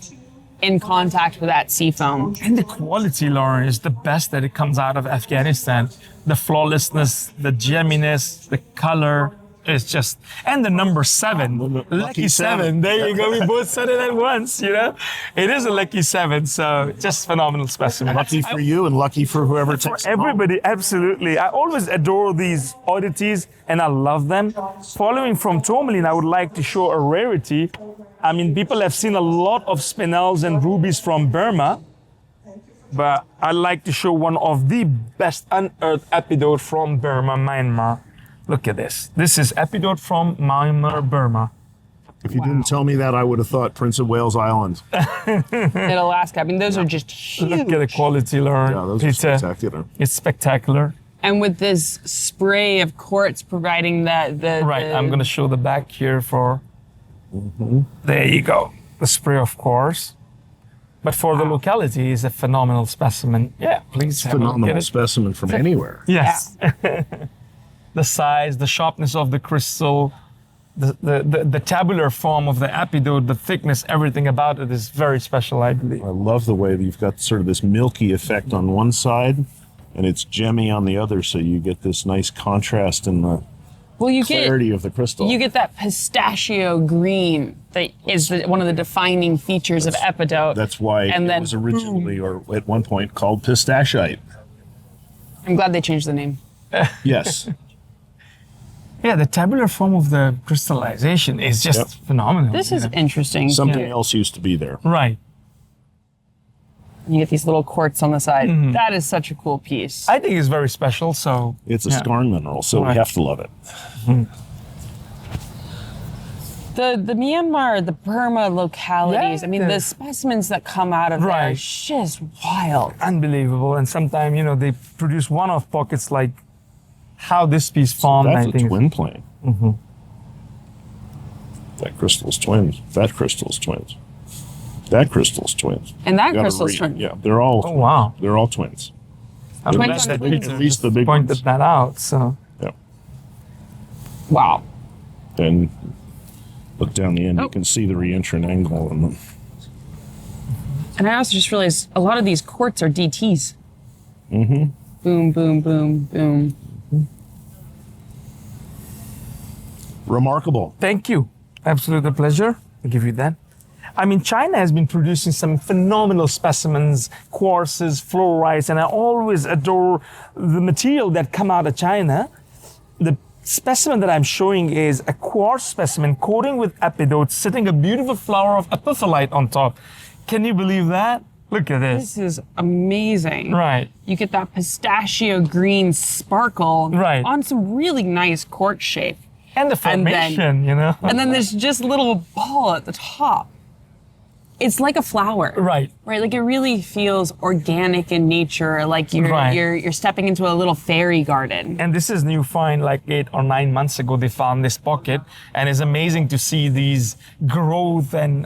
in contact with that seafoam. And the quality, Lauren, is the best that it comes out of Afghanistan. The flawlessness, the geminess, the color is just, and the number 7, lucky 7. There you go. We both said it at once, you know? It is a lucky 7, so just phenomenal specimen. Lucky for you and lucky for whoever For takes it home. everybody, absolutely. I always adore these oddities and I love them. Following from tourmaline, I would like to show a rarity. I mean, people have seen a lot of spinels and rubies from Burma, but I like to show one of the best unearthed epidote from Burma, Myanmar. Look at this. This is epidote from Myanmar, Burma. If you didn't tell me that, I would have thought Prince of Wales Island. In Alaska, I mean, those are just huge. Look at the quality, Lauren. Yeah, those are Peter. spectacular. It's spectacular. And with this spray of quartz providing the Right, I'm going to show the back here for... There you go. The spray, of course. But for the locality, is a phenomenal specimen. Yeah, please have a look at Phenomenal it. specimen from anywhere. Yes. The size, the sharpness of the crystal, the tabular form of the epidote, the thickness, everything about it is very special, I believe. I love the way that you've got sort of this milky effect on one side and it's gemmy on the other, so you get this nice contrast in the clarity of the crystal. You get that pistachio green that is one of the defining features of Epidote. That's why and it then, was originally, or at one point, called pistachite. I'm glad they changed the name. Yes. Yeah, the tabular form of the crystallization is just phenomenal. This is interesting. Something else used to be there. Right. You get these little quartz on the side. That is such a cool piece. I think it's very special, so... It's a skarn mineral, so we have to love it. The Myanmar, the Burma localities, Yeah. I mean, the specimens that come out of there are Right. just wild. Unbelievable. And sometimes, they produce one-off pockets like how this piece formed, That's I a think. twin plane. That crystal's twins. That crystal's twins. That crystal's twins. And that You gotta crystal's read- twin. Yeah, they're all. Oh, wow. They're all twins. I'm Twins glad on that twins. Peter At least the big pointed ones. that out, so... Yeah. Wow. And look down the end, Oh. you can see the reentrant angle in them. And I also just realized a lot of these quartz are DTs. Boom, boom, boom, boom. Remarkable. Thank you. Absolute a pleasure. I'll give you that. I mean, China has been producing some phenomenal specimens, quartzes, fluorites, and I always adore the material that come out of China. The specimen that I'm showing is a quartz specimen coating with epidote, sitting a beautiful flower of epiphyllite on top. Can you believe that? Look at this. This is amazing. Right. You get that pistachio green sparkle Right. on some really nice quartz shape. And the And then- formation, And then there's just a little ball at the top. It's like a flower. Right. Right. Like it really feels organic in nature, like Right. you're stepping into a little fairy garden. And this is new find, like 8 or 9 months ago, they found this pocket. And it's amazing to see these growth and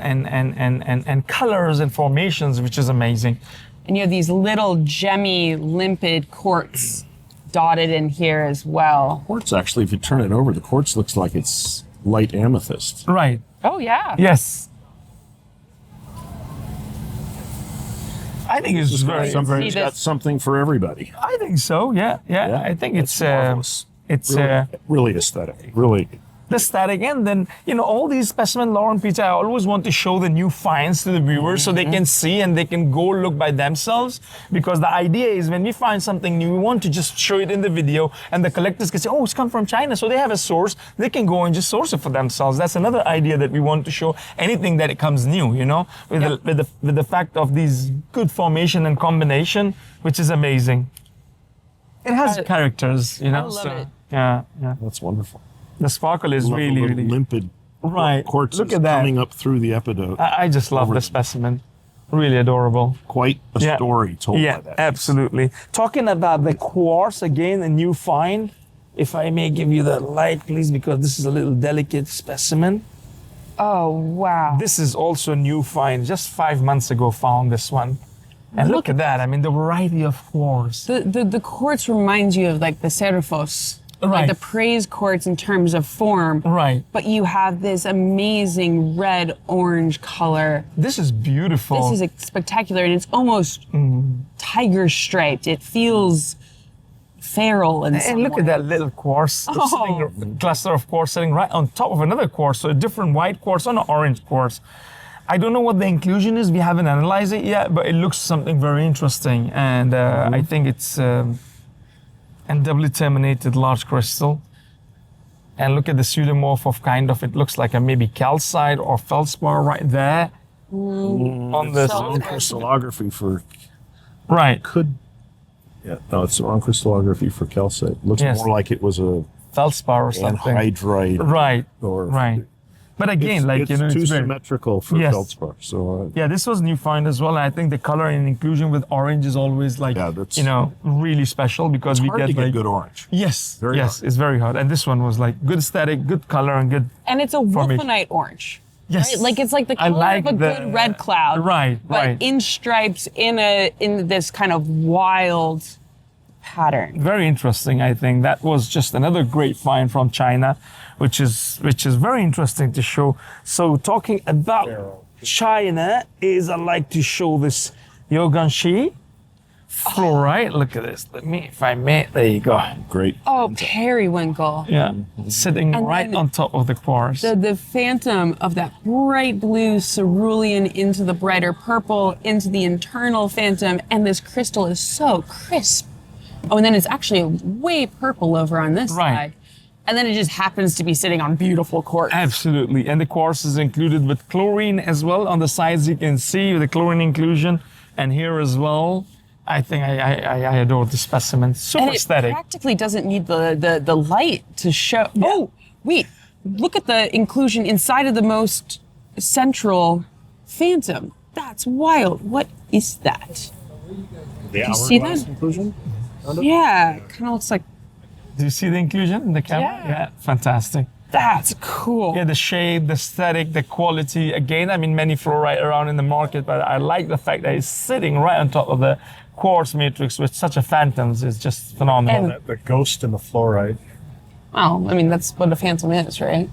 colors and formations, which is amazing. And you have these little gemmy, limpid quartz dotted in here as well. Quartz, actually, if you turn it over, the quartz looks like it's light amethyst. Right. Oh yeah. Yes. I think it's very. Somebody's See got this- something for everybody. I think so. Yeah. I think it's marvelous. it's Really aesthetic. Really. the static, and then all these specimen, Lauren, Peter, I always want to show the new finds to the viewers so they can see and they can go look by themselves, because the idea is when we find something new, we want to just show it in the video and the collectors can say, oh, it's come from China, so they have a source, they can go and just source it for themselves. That's another idea that we want to show. Anything that it comes new, with the fact of these good formation and combination, which is amazing. It has characters, love so it. yeah. That's wonderful. The sparkle is Love the really, little really limpid right. quartz Look at that. coming up through the epidote. I just love the specimen. Really adorable. Quite a Yeah. story told Yeah, by that. absolutely. Talking about the quartz, again, a new find. If I may give you the light, please, because this is a little delicate specimen. Oh, wow. This is also a new find. Just 5 months ago, found this one. And look at that. I mean, the variety of quartz. The quartz reminds you of like the Cerifos. Right. Like the praise quartz in terms of form. Right. But you have this amazing red-orange color. This is beautiful. This is spectacular, and it's almost tiger striped. It feels feral in some And look way. at that little quartz, cluster of quartz sitting right on top of another quartz. So a different white quartz and an orange quartz. I don't know what the inclusion is. We haven't analyzed it yet, but it looks something very interesting. And I think it's and doubly terminated large crystal. And look at the pseudomorph of kind of, it looks like a maybe calcite or feldspar right there. On the Wrong crystallography for right. Yeah, no, it's the wrong crystallography for calcite. Looks Yes. more like it was a Feldspar or something. anhydrite. Right. Or Right. But again, It's, like, it's you know, too it's very, symmetrical for Yes. feldspar. So yeah, this was new find as well. And I think the color and inclusion with orange is always like, Yeah, that's- you know, really special because we hard get to like, get good orange. yes, Very yes, hard. it's very hard. And this one was like good aesthetic, good color and good, And it's a Formation. wolfenite orange. yes. Right? Like it's like the I color like of a the- good red cloud. Right, But right. in stripes in this kind of wild pattern. Very interesting, I think. That was just another great find from China, which is very interesting to show. So talking about China is I like to show this Yoganshi fluorite. Look at this. Let me, if I may, there you go. Great. Oh, periwinkle. Yeah, sitting And right then on top of the quartz. The phantom of that bright blue cerulean into the brighter purple, into the internal phantom, and this crystal is so crisp. Oh, and then it's actually way purple over on this Right. side. And then it just happens to be sitting on beautiful quartz. Absolutely. And the quartz is included with chlorine as well. On the sides, you can see the chlorine inclusion. And here as well, I think I adore the specimen. Super And it aesthetic. practically doesn't need the light to show. Oh, wait. Look at the inclusion inside of the most central phantom. That's wild. What is that? The you see hourglass that? inclusion? Yeah, kind of looks like Do you see the inclusion in the camera? Yeah. Fantastic. that's cool. Yeah, the shape, the aesthetic, the quality. Again, I mean, many fluorite around in the market, but I like the fact that it's sitting right on top of the quartz matrix with such a phantoms. It's just phenomenal. And- The ghost and the fluorite. Well, I mean, that's what a phantom is, right?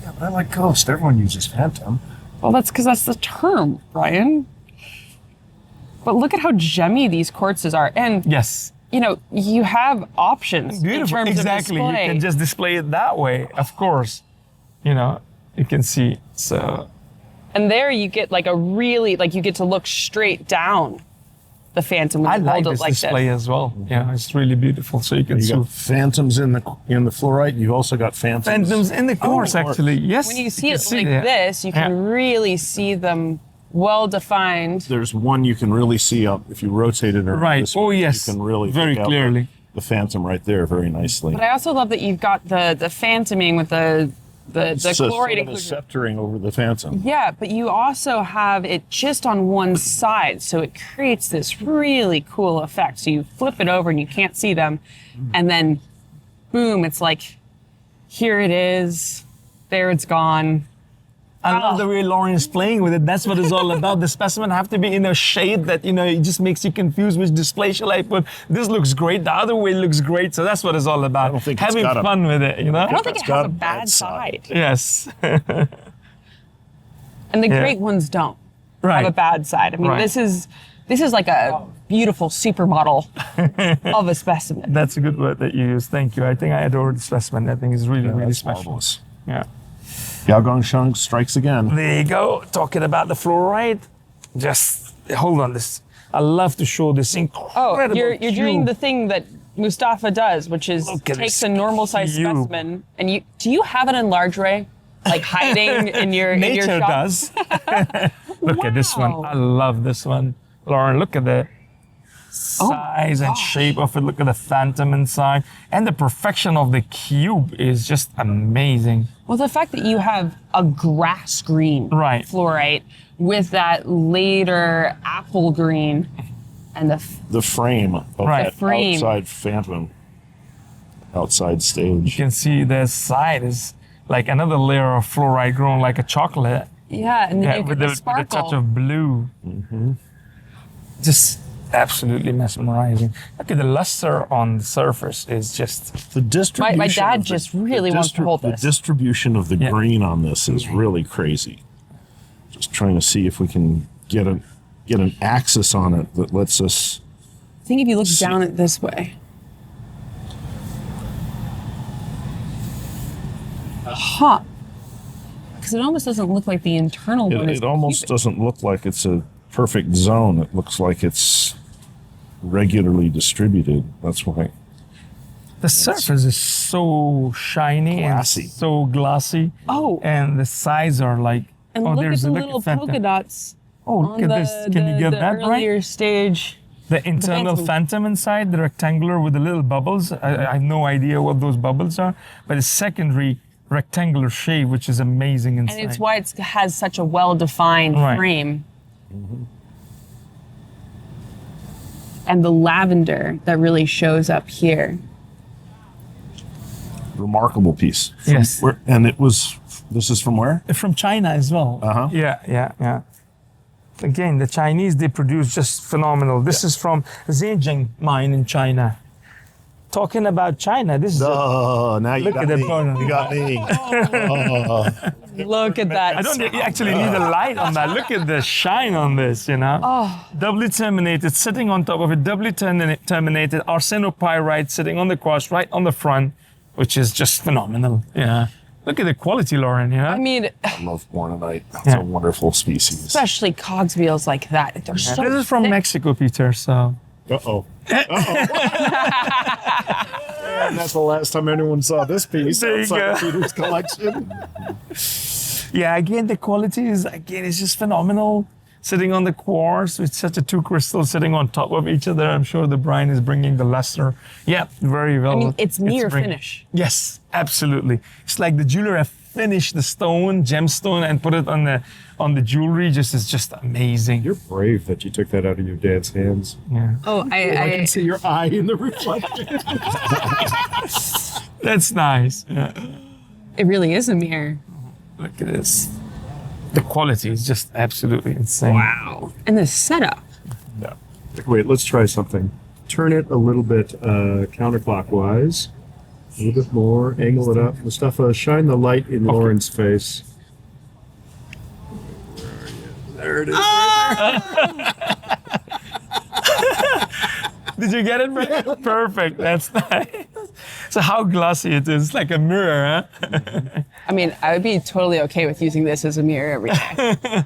Yeah, but I like ghost. Everyone uses phantom. Well, that's because that's the term, Brian. But look at how gemmy these quartzes are. And, Yes. you know, you have options Beautiful. in terms Exactly. of You display. can just display it that way, of course. You know, you can see. So And there you get like a really, like you get to look straight down the phantom when I you like hold it this like display this. as well. Yeah, it's really beautiful. So you can You see got phantoms in the fluorite. You've also got phantoms. phantoms in the quartz, Lord. actually. Yes. When you see can it like that. this, you can Yeah. really see them well defined. There's one you can really see up if you rotate it around Right. this Oh, way, yes. You can really Very pick out clearly. the phantom right there very nicely. But I also love that you've got the phantoming with the It's a chloride sort of a inclusion. sceptering over the phantom. Yeah, but you also have it just on one side, so it creates this really cool effect. So you flip it over and you can't see them, and then boom, it's like, here it is, there it's gone. I love the way Lauren's playing with it. That's what it's all about. The specimen have to be in a shade that, you know, it just makes you confused which display shall I put. This looks great. The other way looks great. So that's what it's all about. I don't think it's Having got a- fun with it, you know? I don't think It's it has got a a bad bad side. side. Yes. And the Yeah. great ones don't Right. have a bad side. I mean, Right. this is like a beautiful supermodel of a specimen. That's a good word that you use. Thank you. I think I adore the specimen. I think it's really, really That's special. marvelous. Yeah. Yao Gongsheng strikes again. There you go. Talking about the fluorite. Just hold on this. I love to show this Oh, incredible you're doing cube. the thing that Mustafa does, which is Look at takes this a normal sized cube. specimen and do you have it in large ray? Like hiding in your Nature shop? does. Look at this one. Wow. I love this one. Lauren, look at that. size and shape of it. Look at the phantom inside. And the perfection of the cube is just amazing. Well, the fact that you have a grass green Right. fluorite with that later apple green and The frame of Right. that The frame. outside phantom, outside stage. You can see the side is like another layer of fluorite grown like a chocolate. yeah, and then Yeah, you with get the, the sparkle. with a touch of blue. Just absolutely mesmerizing. Look at the luster on the surface is just The distribution. My dad of the- just really wants to hold this. The distribution of the Yeah. green on this is really crazy. Just trying to see if we can get an axis on it that lets us. I think if you look down it this way. Huh. Because it almost doesn't look like the internal one is It almost cubic. doesn't look like it's a perfect zone. It looks like it's regularly distributed. That's why. the surface is so shiny Glassy. and so glossy. Oh. And the sides are like And oh look at there's the a little phantom. polka dots. Oh, look on at the, this. Can you get the that right? earlier stage. The internal phantom. phantom inside, the rectangular with the little bubbles. I have no idea what those bubbles are, but it's secondary rectangular shape, which is amazing inside. And it's why it has such a well-defined Right. frame. And the lavender that really shows up here. Remarkable piece. From Yes. and it was. This is from where? From China as well. Uh-huh. Yeah. Again, the Chinese, they produce just phenomenal. This is from Zhejiang mine in China. Talking about China, this is Oh, now you Look got at the me. bottom. You got me. Look at that. I don't actually need a light on that. Look at the shine on this, you know? Doubly terminated, sitting on top of it, doubly terminated, arsenopyrite sitting on the quartz right on the front, which is just phenomenal. Yeah. Look at the quality, Lauren, yeah? I mean, I love morganite. It's Yeah. a wonderful species. especially cogswheels like that. They're so This is from thick. Mexico, Peter, so. Uh-oh. And that's the last time anyone saw this piece There you outside of go. Peter's collection. Yeah, again, the quality is, it's just phenomenal. Sitting on the quartz with such a two crystals sitting on top of each other. I'm sure the brine is bringing the luster. Yeah, very well. I mean, it's near bringing- finish. Yes, absolutely. It's like the jeweler have finished the stone, gemstone, and put it on the jewelry. It's just amazing. You're brave that you took that out of your dad's hands. Yeah, Oh, I can see your eye in the reflection. that's nice. Yeah. it really is a mirror. Look at this. The quality is just absolutely insane. Wow. And the setup. No. Wait, let's try something. Turn it a little bit counterclockwise. A little bit more. Angle it up. Mustafa, shine the light in Lauren's face. There it is. Did you get it, bro? Perfect. That's nice. So how glossy it is, like a mirror, huh? I mean, I would be totally okay with using this as a mirror every day.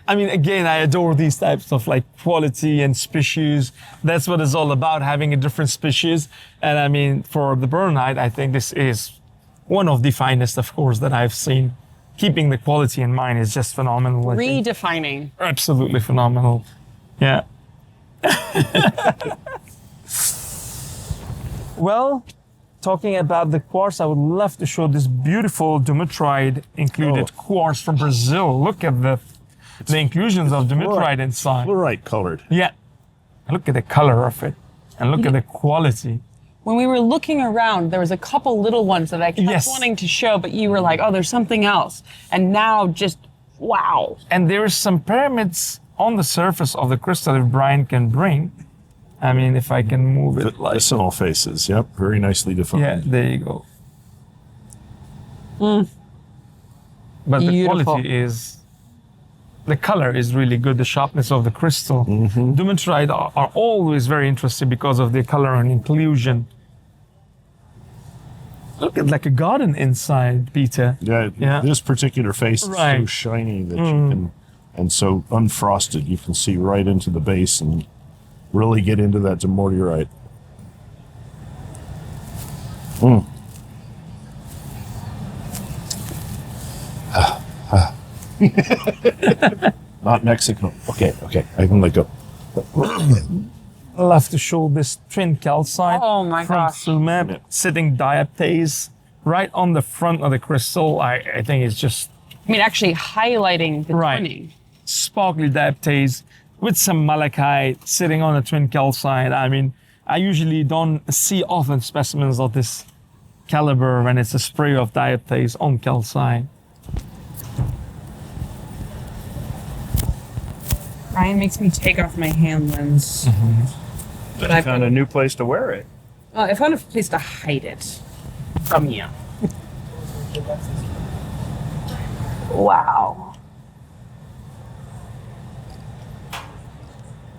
I mean, again, I adore these types of like quality and species. That's what it's all about, having a different species. And I mean, for the Bernite, I think this is one of the finest, of course, that I've seen. Keeping the quality in mind is just phenomenal. I think. Redefining. Absolutely phenomenal. Yeah. Well, talking about the quartz, I would love to show this beautiful dimetride included quartz from Brazil. Look at the inclusions of dimetride inside. Fluorite colored. Yeah. Look at the color of it. And look at the quality. When we were looking around, there was a couple little ones that I kept Yes. wanting to show, but you were like, oh, there's something else. And now just, wow. And there is some pyramids on the surface of the crystal if Brian can bring. I mean, if I can move it like... Licinal faces. Yep. Very nicely defined. Yeah, there you go. But the Beautiful. quality is, the color is really good, the sharpness of the crystal. Dimetride are always very interesting because of their color and inclusion. Look at like a garden inside, Peter. Yeah, Yeah. this particular face is so Right. shiny that you can, and so unfrosted, you can see right into the base and really get into that demortierite. Not Mexico. Okay, I can let go. I love to show this twin calcite Oh my from gosh. Tsumeb, sitting diaptase right on the front of the crystal. I think it's just I mean, actually highlighting the Right. twinning. sparkly diaptase with some malachite sitting on a twin calcite. I mean, I usually don't see often specimens of this caliber when it's a spray of diaptase on calcite. Ryan makes me take off my hand lens. But I Found a new place to wear it. Well, I found a place to hide it from you. Wow.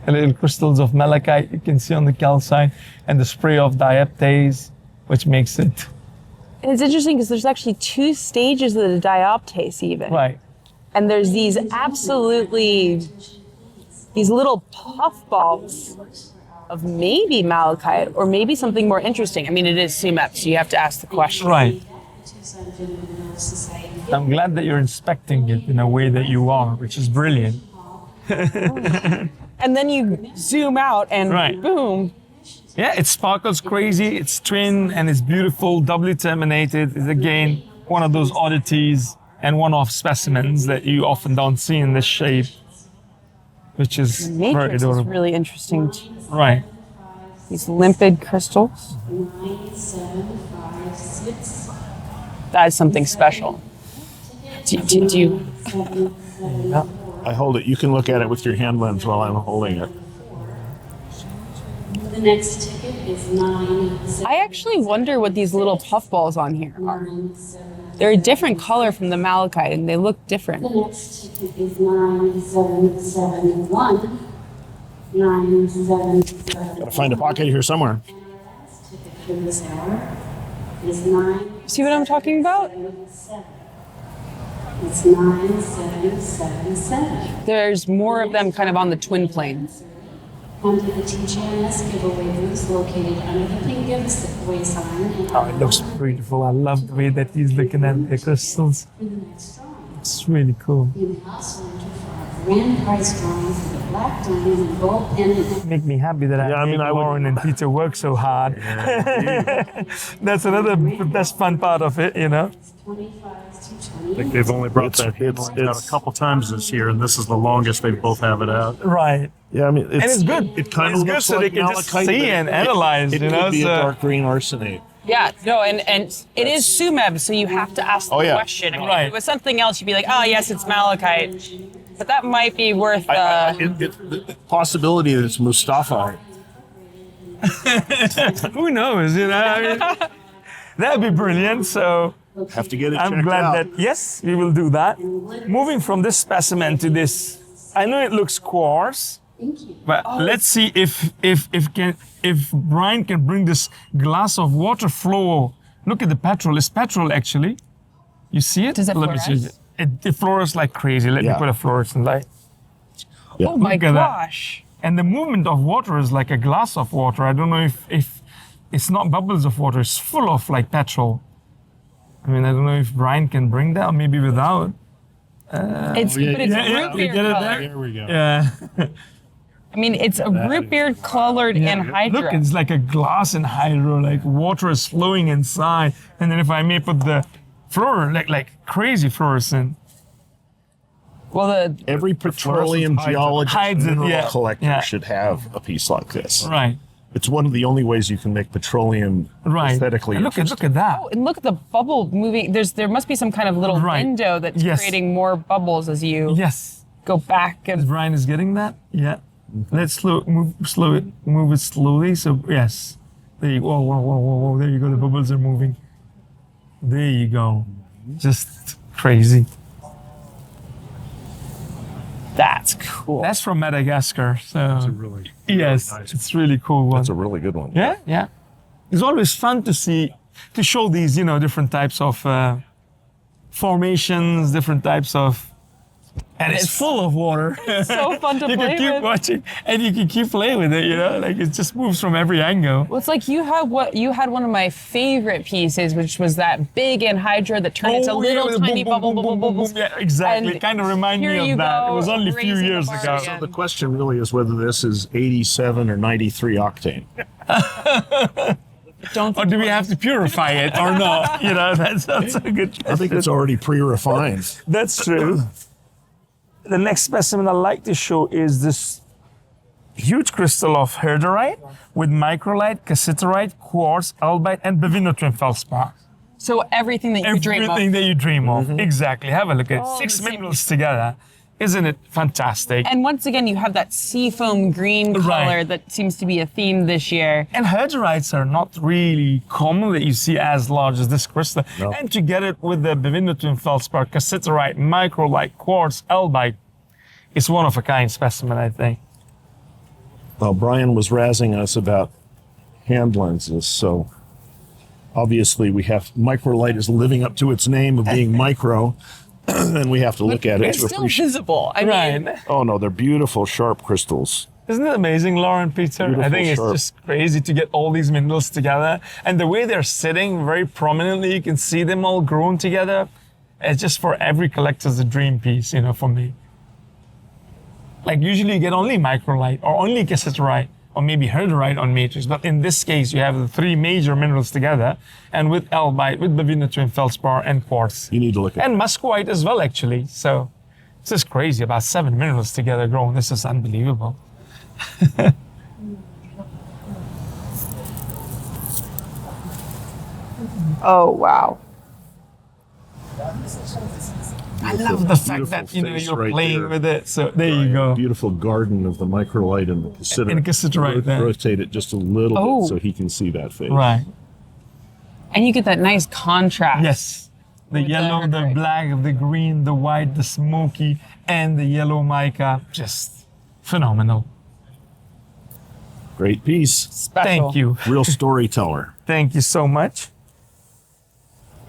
And little crystals of malachite you can see on the calcite and the spray of diaptase, which makes it And it's interesting because there's actually two stages of the dioptase even. right. And there's these these little puff balls of maybe malachite or maybe something more interesting. I mean, it is Tsumeb, so you have to ask the question. Right. I'm glad that you're inspecting it in a way that you are, which is brilliant. And then you zoom out and Right. boom. Yeah, it sparkles crazy. It's twin and it's beautiful, doubly terminated. It's again one of those oddities and one-off specimens that you often don't see in this shape, which is very Matrix is adorable. really interesting too. Right. These limpid crystals. That is something special. Do you I hold it. You can look at it with your hand lens while I'm holding it. The next ticket is 9. I actually wonder what these little puff balls on here are. They're a different color from the malachite and they look different. The next ticket is 9771. 9771. Gotta find a pocket here somewhere. Ticket for this hour is 9. See what I'm talking about? It's 9777. There's more of them kind of on the twin plane. Come to the TGMS giveaway booth located under the pink giveaway sign. Oh, it looks beautiful. I love the way that he's looking at the crystals. It's really cool. You can also enter for our grand prize drawing for the black diamond and gold pendant. Make me happy that Yeah, I mean, I would- Lauren and Peter work so hard. That's another best fun part of it, you know. 25 to I 20. think they've only brought that it's- handling out a couple times this year, and this is the longest they both have it out. Right. Yeah, I mean, it's good. It kind It's of good looks so like they can just malachite, see but and analyze, It you could know, be so- a dark green arsenate. Yeah, no, and it is Tsumeb, so you have to ask the Oh, yeah. question. I mean, Right. If it was something else, you'd be like, oh, yes, it's malachite. But that might be worth The possibility that it's Mustafa. Who knows, you know? I mean, that'd be brilliant. So Have to get it I'm checked glad out. that, yes, we will do that. Moving from this specimen to this, I know it looks quartz, but let's see if Brian can bring this glass of water flow. Look at the petrol. It's petrol, actually. You see it? Does it Let me see. fluoresce? It fluoresces like crazy. Let me Yeah. put a fluorescent light. Yeah. oh my Look at that. gosh. And the movement of water is like a glass of water. I don't know if it's not bubbles of water. It's full of like petrol. I mean, I don't know if Brian can bring that or maybe without. But it's root we beer get it color. there. There we go. Yeah. I mean, it's a root beer colored anhydrous. Look, it's like a glass anhydro, like water is flowing inside. And then if I may put the like crazy fluorescent. Well, Every petroleum hides it. geologist Hides it, mineral yeah. collector Yeah. should have a piece like this. Right. It's one of the only ways you can make petroleum Right. aesthetically And look interesting. at that. and look at the bubble moving. There must be some kind of little Right. window that's Yes. creating more bubbles as you Yes. go back. And Brian is getting that. Yeah. Let's move it slowly. So yes. There you go. Whoa. There you go. The bubbles are moving. There you go. Just crazy. that's cool. That's from Madagascar. So Really. yes, nice. it's really cool one. That's a really good one. Yeah. It's always fun to show these, different types of formations, different types of And it's full of water. So fun to You play can keep with. watching and you can keep playing with it, you know? Like it just moves from every angle. Well, it's like you had one of my favorite pieces, which was that big anhydra that turned into little with the tiny boom, boom, boom, boom, boom, bubbles. boom. Yeah, exactly. And Kind of remind me here of you that. go, It was only a few raising the years bar ago. again. The question really is whether this is 87 or 93 octane. Don't Or do we have to purify it or not? You know, that's a good I think it's already pre-refined. That's true. The next specimen I like to show is this huge crystal of herderite with microlite, cassiterite, quartz, albite, and twin feldspar. So everything that you dream of. Everything that you dream of. Exactly. Have a look at it. All 6 the same minerals together. Isn't it fantastic? And once again, you have that seafoam green color Right. that seems to be a theme this year. And herderites are not really common that you see as large as this crystal. No. And to get it with the twin feldspar, cassiterite, microlite, quartz, albite, it's one of a kind specimen, I think. Well, Brian was razzing us about hand lenses, so obviously microlite is living up to its name of being micro, and we have to look at it It's to still appreciate. visible. I mean, Right. Oh no, they're beautiful, sharp crystals. Isn't it amazing, Lauren, Peter? I Beautiful, think it's sharp. just crazy to get all these minerals together. And the way they're sitting very prominently, you can see them all grown together. It's just for every collector's a dream piece, you know, for me. Like usually you get only microlite or only cassiterite or maybe herderite on matrix. But in this case, you have the 3 major minerals together and with albite, with twin feldspar and quartz. You need to look at And muscovite as well, actually. So it's just crazy. About 7 minerals together grown. This is unbelievable. oh wow. I love the fact that, you know, face you're right playing there. with it. So there you go. Beautiful garden of the microlite and the cassiterite. And the cassiterite there. Rotate it just a little Oh. bit so he can see that face. Right. And you get that nice contrast. Yes. The With yellow, the the herderite. black, the green, the white, the smoky, and the yellow mica. Just phenomenal. Great piece. Special. Thank you. Real storyteller. Thank you so much.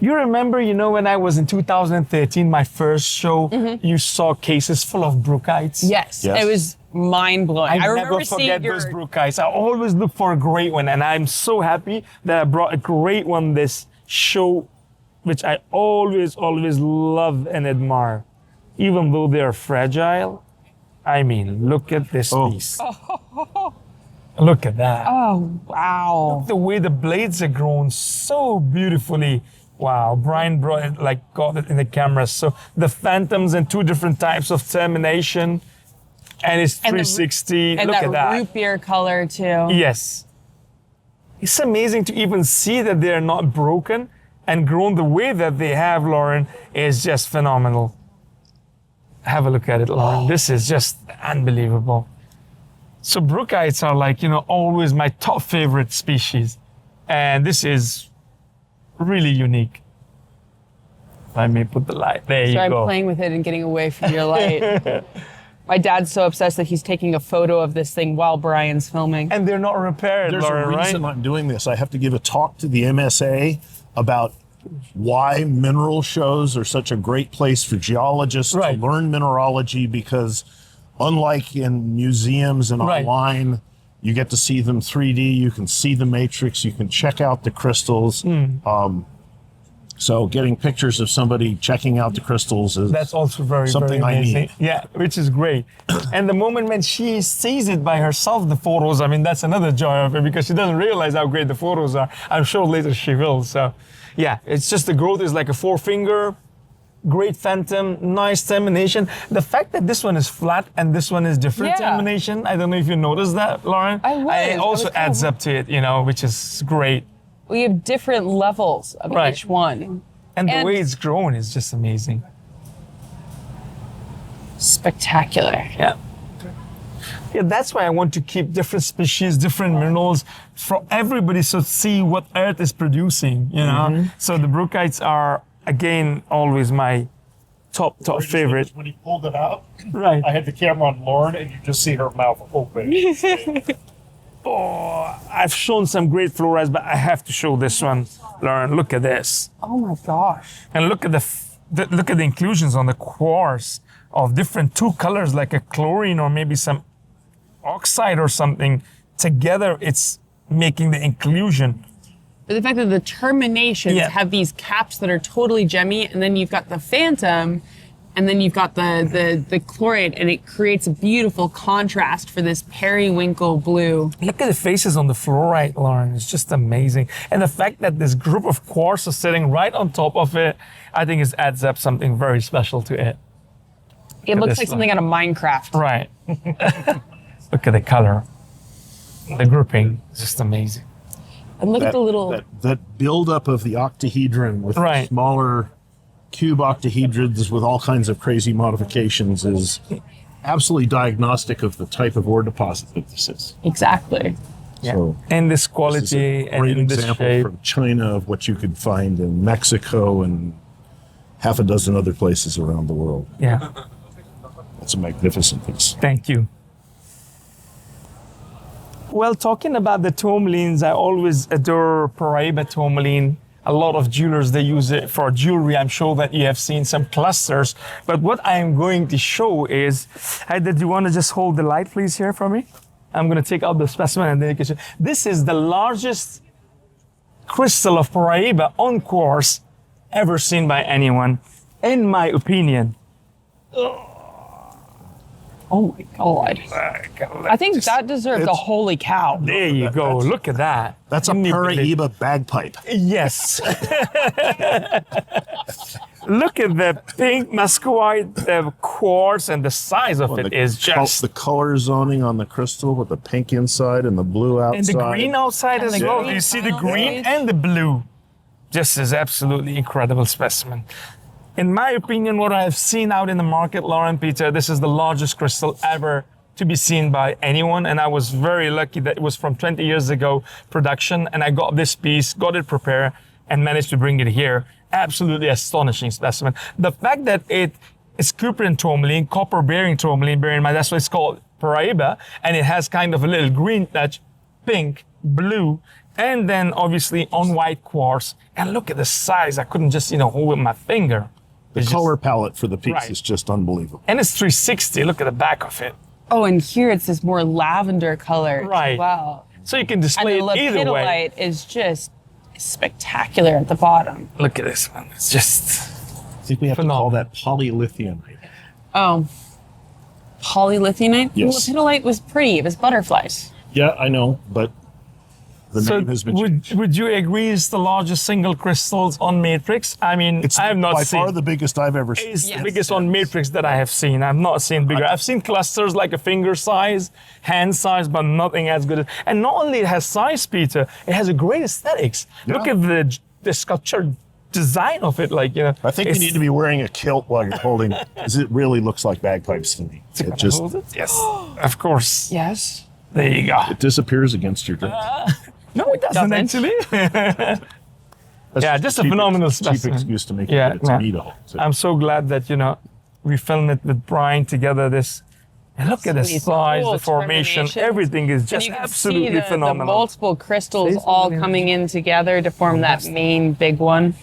You remember, you know, when I was in 2013, my first show, you saw cases full of brookites? Yes, Yes. it was mind blowing. I never remember seeing forget your those brookites. I always look for a great one, and I'm so happy that I brought a great one this show, which I always love and admire. Even though they're fragile, I mean, look at this piece. Look at that. Oh wow. The way the blades are grown so beautifully. Wow, Brian brought it, like got it in the camera. So the phantoms and 2 different types of termination, and it's And the- 360. And Look that at that. root beer color too. Yes. It's amazing to even see that they're not broken and grown the way that they have, Lauren, is just phenomenal. Have a look at it, Lauren. This is just unbelievable. So brookites are like, you know, always my top favorite species. And this is really unique. Let me put the light. There So you I'm go. playing with it and getting away from your light. My dad's so obsessed that he's taking a photo of this thing while Brian's filming. And they're not repaired, There's Lauren, a right? reason I'm doing this. I have to give a talk to the MSA about why mineral shows are such a great place for geologists Right. to learn mineralogy, because unlike in museums and Right. online, you get to see them 3D, you can see the matrix, you can check out the crystals. So getting pictures of somebody checking out the crystals is That's also very, something very I amazing. need. Yeah, which is great. And the moment when she sees it by herself, the photos, I mean, that's another joy of it because she doesn't realize how great the photos are. I'm sure later she will. So, yeah, it's just the growth is like a 4-finger, great phantom, nice termination. The fact that this one is flat and this one is different Yeah. termination, I don't know if you noticed that, Lauren. I It also was kinda adds up to it, you know, which is great. We have different levels of Right. each one. And the And- way it's grown is just amazing. Spectacular. Yeah. Yeah, that's why I want to keep different species, different minerals for everybody to see what Earth is producing, you know? So the brookites are, again, always my top favorite. When he pulled it out, Right. I had the camera on Lauren, and you just see her mouth open. Oh, I've shown some great fluorites, but I have to show this one, Lauren. Look at this. Oh my gosh. And look at the look at the inclusions on the quartz of different two colors, like a chlorine or maybe some oxide or something. Together, it's making the inclusion. But the fact that the terminations have these caps that are totally gemmy, and then you've got the phantom, and then you've got the chloride, and it creates a beautiful contrast for this periwinkle blue. Look at the faces on the fluorite, Lauren. It's just amazing. And the fact that this group of quartz is sitting right on top of it, I think it adds up something very special to it. It looks like something out of Minecraft. Right. Look at the color. The grouping is just amazing. And look at the little... That buildup of the octahedron with smaller cube octahedrons with all kinds of crazy modifications is absolutely diagnostic of the type of ore deposit that this is. Exactly. Yeah. So and this quality and great in this example shape. from China of what you could find in Mexico and half a dozen other places around the world. Yeah. That's a magnificent piece. Thank you. Well, talking about the tourmalines, I always adore Paraiba tourmaline. A lot of jewelers, they use it for jewelry. I'm sure that you have seen some clusters. But what I am going to show is, do you want to just hold the light, please, here for me? I'm going to take out the specimen and then you can show. This is the largest crystal of Paraiba on quartz ever seen by anyone, in my opinion. Oh my God. I think that deserves a holy cow. There you go. Look at that. That's a Paraiba bagpipe. Yes. Look at the pink muscovite, the quartz, and the size of it is just... The color zoning on the crystal with the pink inside and the blue outside. And the green outside as well. green You see the final green page. and the blue. This is absolutely incredible specimen. In my opinion, what I have seen out in the market, Lauren, Peter, this is the largest crystal ever to be seen by anyone. And I was very lucky that it was from 20 years ago production. And I got this piece, got it prepared, and managed to bring it here. Absolutely astonishing specimen. The fact that it is Cuprian tourmaline, copper-bearing tourmaline, bear in mind, that's why it's called Paraiba. And it has kind of a little green touch, pink, blue, and then obviously on white quartz. And look at the size. I couldn't just, hold it with my finger. The color palette for the piece Right. is just unbelievable. And it's 360. Look at the back of it. Oh, and here it's this more lavender color. Right. Wow. So you can And display the it either way. lepidolite is just spectacular at the bottom. Look at this one. It's just... I think we have to call that polylithionite. Oh. Polylithionite? Yes. Lepidolite was pretty. It was butterflies. Yeah, I know, but the name has been changed. would you agree it's the largest single crystals on matrix? I mean, It's I have not by seen. far the biggest I've ever seen. It's the biggest on matrix that I have seen. I've not seen bigger. I've seen clusters like a finger size, hand size, but nothing as good as. And not only it has size, Peter, it has a great aesthetics. Look at the sculpture design of it. I think you it's- need to be wearing a kilt while you're holding it, because it really looks like bagpipes to me. It just Hold it? Yes, of course. Yes. There you go. it disappears against your drink. No, it doesn't actually. Yeah, just a phenomenal cheap specimen. excuse to make Yeah, it its yeah. meat all. So I'm so glad that we filmed it with Brian together. And look at the These size, cool the formation, terminations. everything is And just you can absolutely see the phenomenal. multiple crystals all coming in together to form that main big one.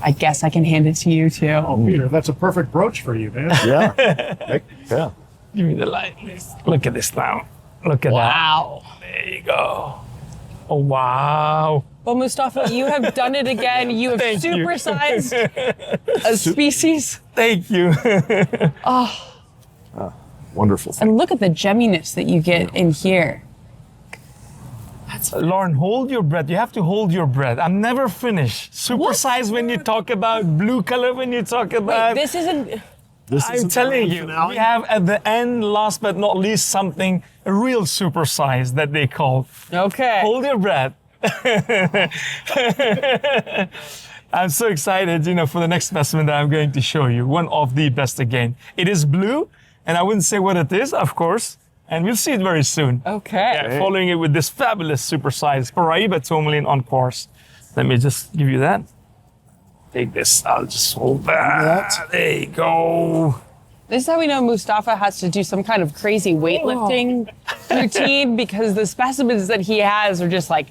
I guess I can hand it to you too. Oh, Peter, that's a perfect brooch for you, man. yeah, yeah. Give me the light, please. Look at this now. Look at Wow. that. There you go. Oh, wow. Well, Mustafa, you have done it again. You have Thank you. supersized a species. Thank you. Wonderful. And look at the gemminess that you get in here. Lauren, hold your breath. You have to hold your breath. I'm never finished. Supersize when you talk about blue color, when you talk about... Wait, this isn't... This I'm isn't the telling grand you, finale? we have at the end, last but not least, something, a real supersize that they call. Okay. Hold your breath. I'm so excited, for the next specimen that I'm going to show you. One of the best again. It is blue, and I wouldn't say what it is, of course, and we'll see it very soon. Okay. Yeah, following it with this fabulous supersize Paraiba tourmaline on quartz. Let me just give you that. Take this. I'll just hold that. There you go. This is how we know Mustafa has to do some kind of crazy weightlifting routine because the specimens that he has are just like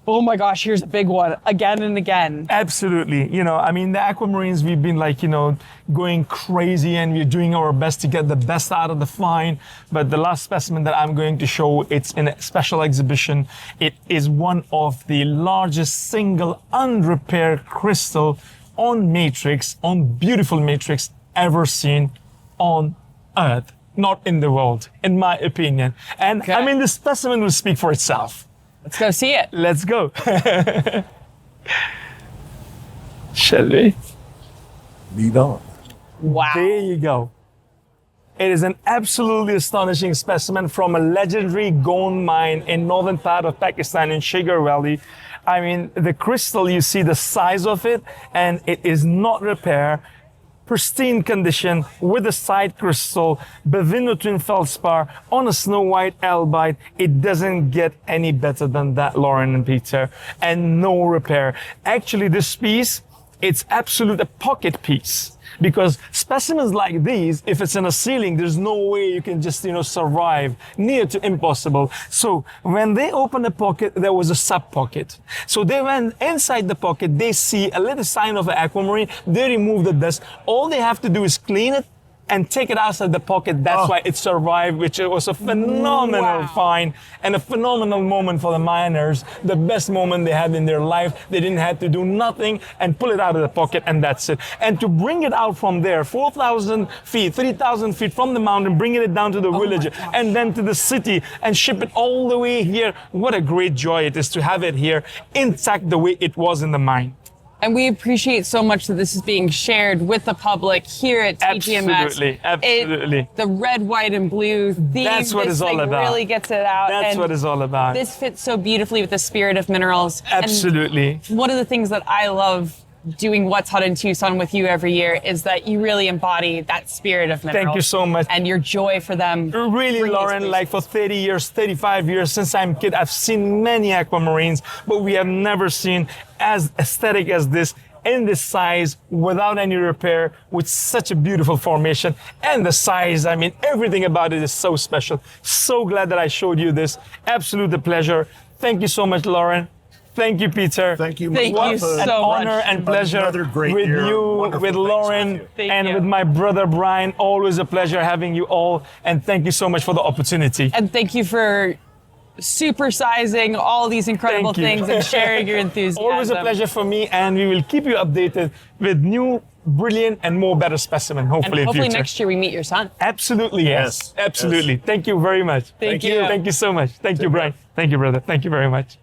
Oh my gosh, here's a big one again and again. Absolutely. You know, I mean, the aquamarines, we've been like, you know, going crazy and we're doing our best to get the best out of the find. But the last specimen that I'm going to show, it's in a special exhibition. It is one of the largest single unrepaired crystal on matrix, on beautiful matrix ever seen on Earth, not in the world, in my opinion. And I mean, the specimen will speak for itself. Let's go see it. Let's go. Shall we? Lead on. Wow. There you go. It is an absolutely astonishing specimen from a legendary gold mine in northern part of Pakistan in Shigar Valley. I mean, the crystal, you see the size of it, and it is not repaired. Pristine condition with a side crystal, Bavino twin feldspar on a snow white albite. It doesn't get any better than that, Lauren and Peter, and no repair. Actually, this piece, it's absolute a pocket piece. Because specimens like these, if it's in a ceiling, there's no way you can just, you know, survive. Near to impossible. So when they opened the pocket, there was a sub pocket. So they went inside the pocket, they see a little sign of an aquamarine, they remove the dust. All they have to do is clean it and take it outside the pocket. That's why it survived, which was a phenomenal find and a phenomenal moment for the miners. The best moment they had in their life. They didn't have to do nothing and pull it out of the pocket, and that's it. And to bring it out from there, 4,000 feet, 3,000 feet from the mountain, bringing it down to the village and then to the city and ship it all the way here. What a great joy it is to have it here intact the way it was in the mine. And we appreciate so much that this is being shared with the public here at TGMS. Absolutely. The red, white, and blue theme. That's what it's all about. Really gets it out. That's what it's all about. This fits so beautifully with the spirit of minerals. Absolutely. And one of the things that I love doing What's Hot in Tucson with you every year is that you really embody that spirit of minerals. Thank you so much. And your joy for them. Really, Lauren, like for 30 years, 35 years since I'm a kid, I've seen many aquamarines, but we have never seen as aesthetic as this in this size, without any repair, with such a beautiful formation. And the size, I mean, everything about it is so special. So glad that I showed you this. Absolute pleasure. Thank you so much, Lauren. Thank you, Peter. Thank you. Thank you so an much. honor and pleasure Another great with year. you, Wonderful with things Lauren, with you. Thank you. with my brother Brian. Always a pleasure having you all. And thank you so much for the opportunity. And thank you for supersizing all these incredible Thank you. things and sharing your enthusiasm. Always a pleasure for me, and we will keep you updated with new, brilliant, and more better specimen, hopefully And hopefully in future. next year we meet your son. Absolutely, yes. Yes. Absolutely. Yes. Thank you very much. Thank you. Thank you so much. Thank you, Brian. Thank you, brother. Thank you very much.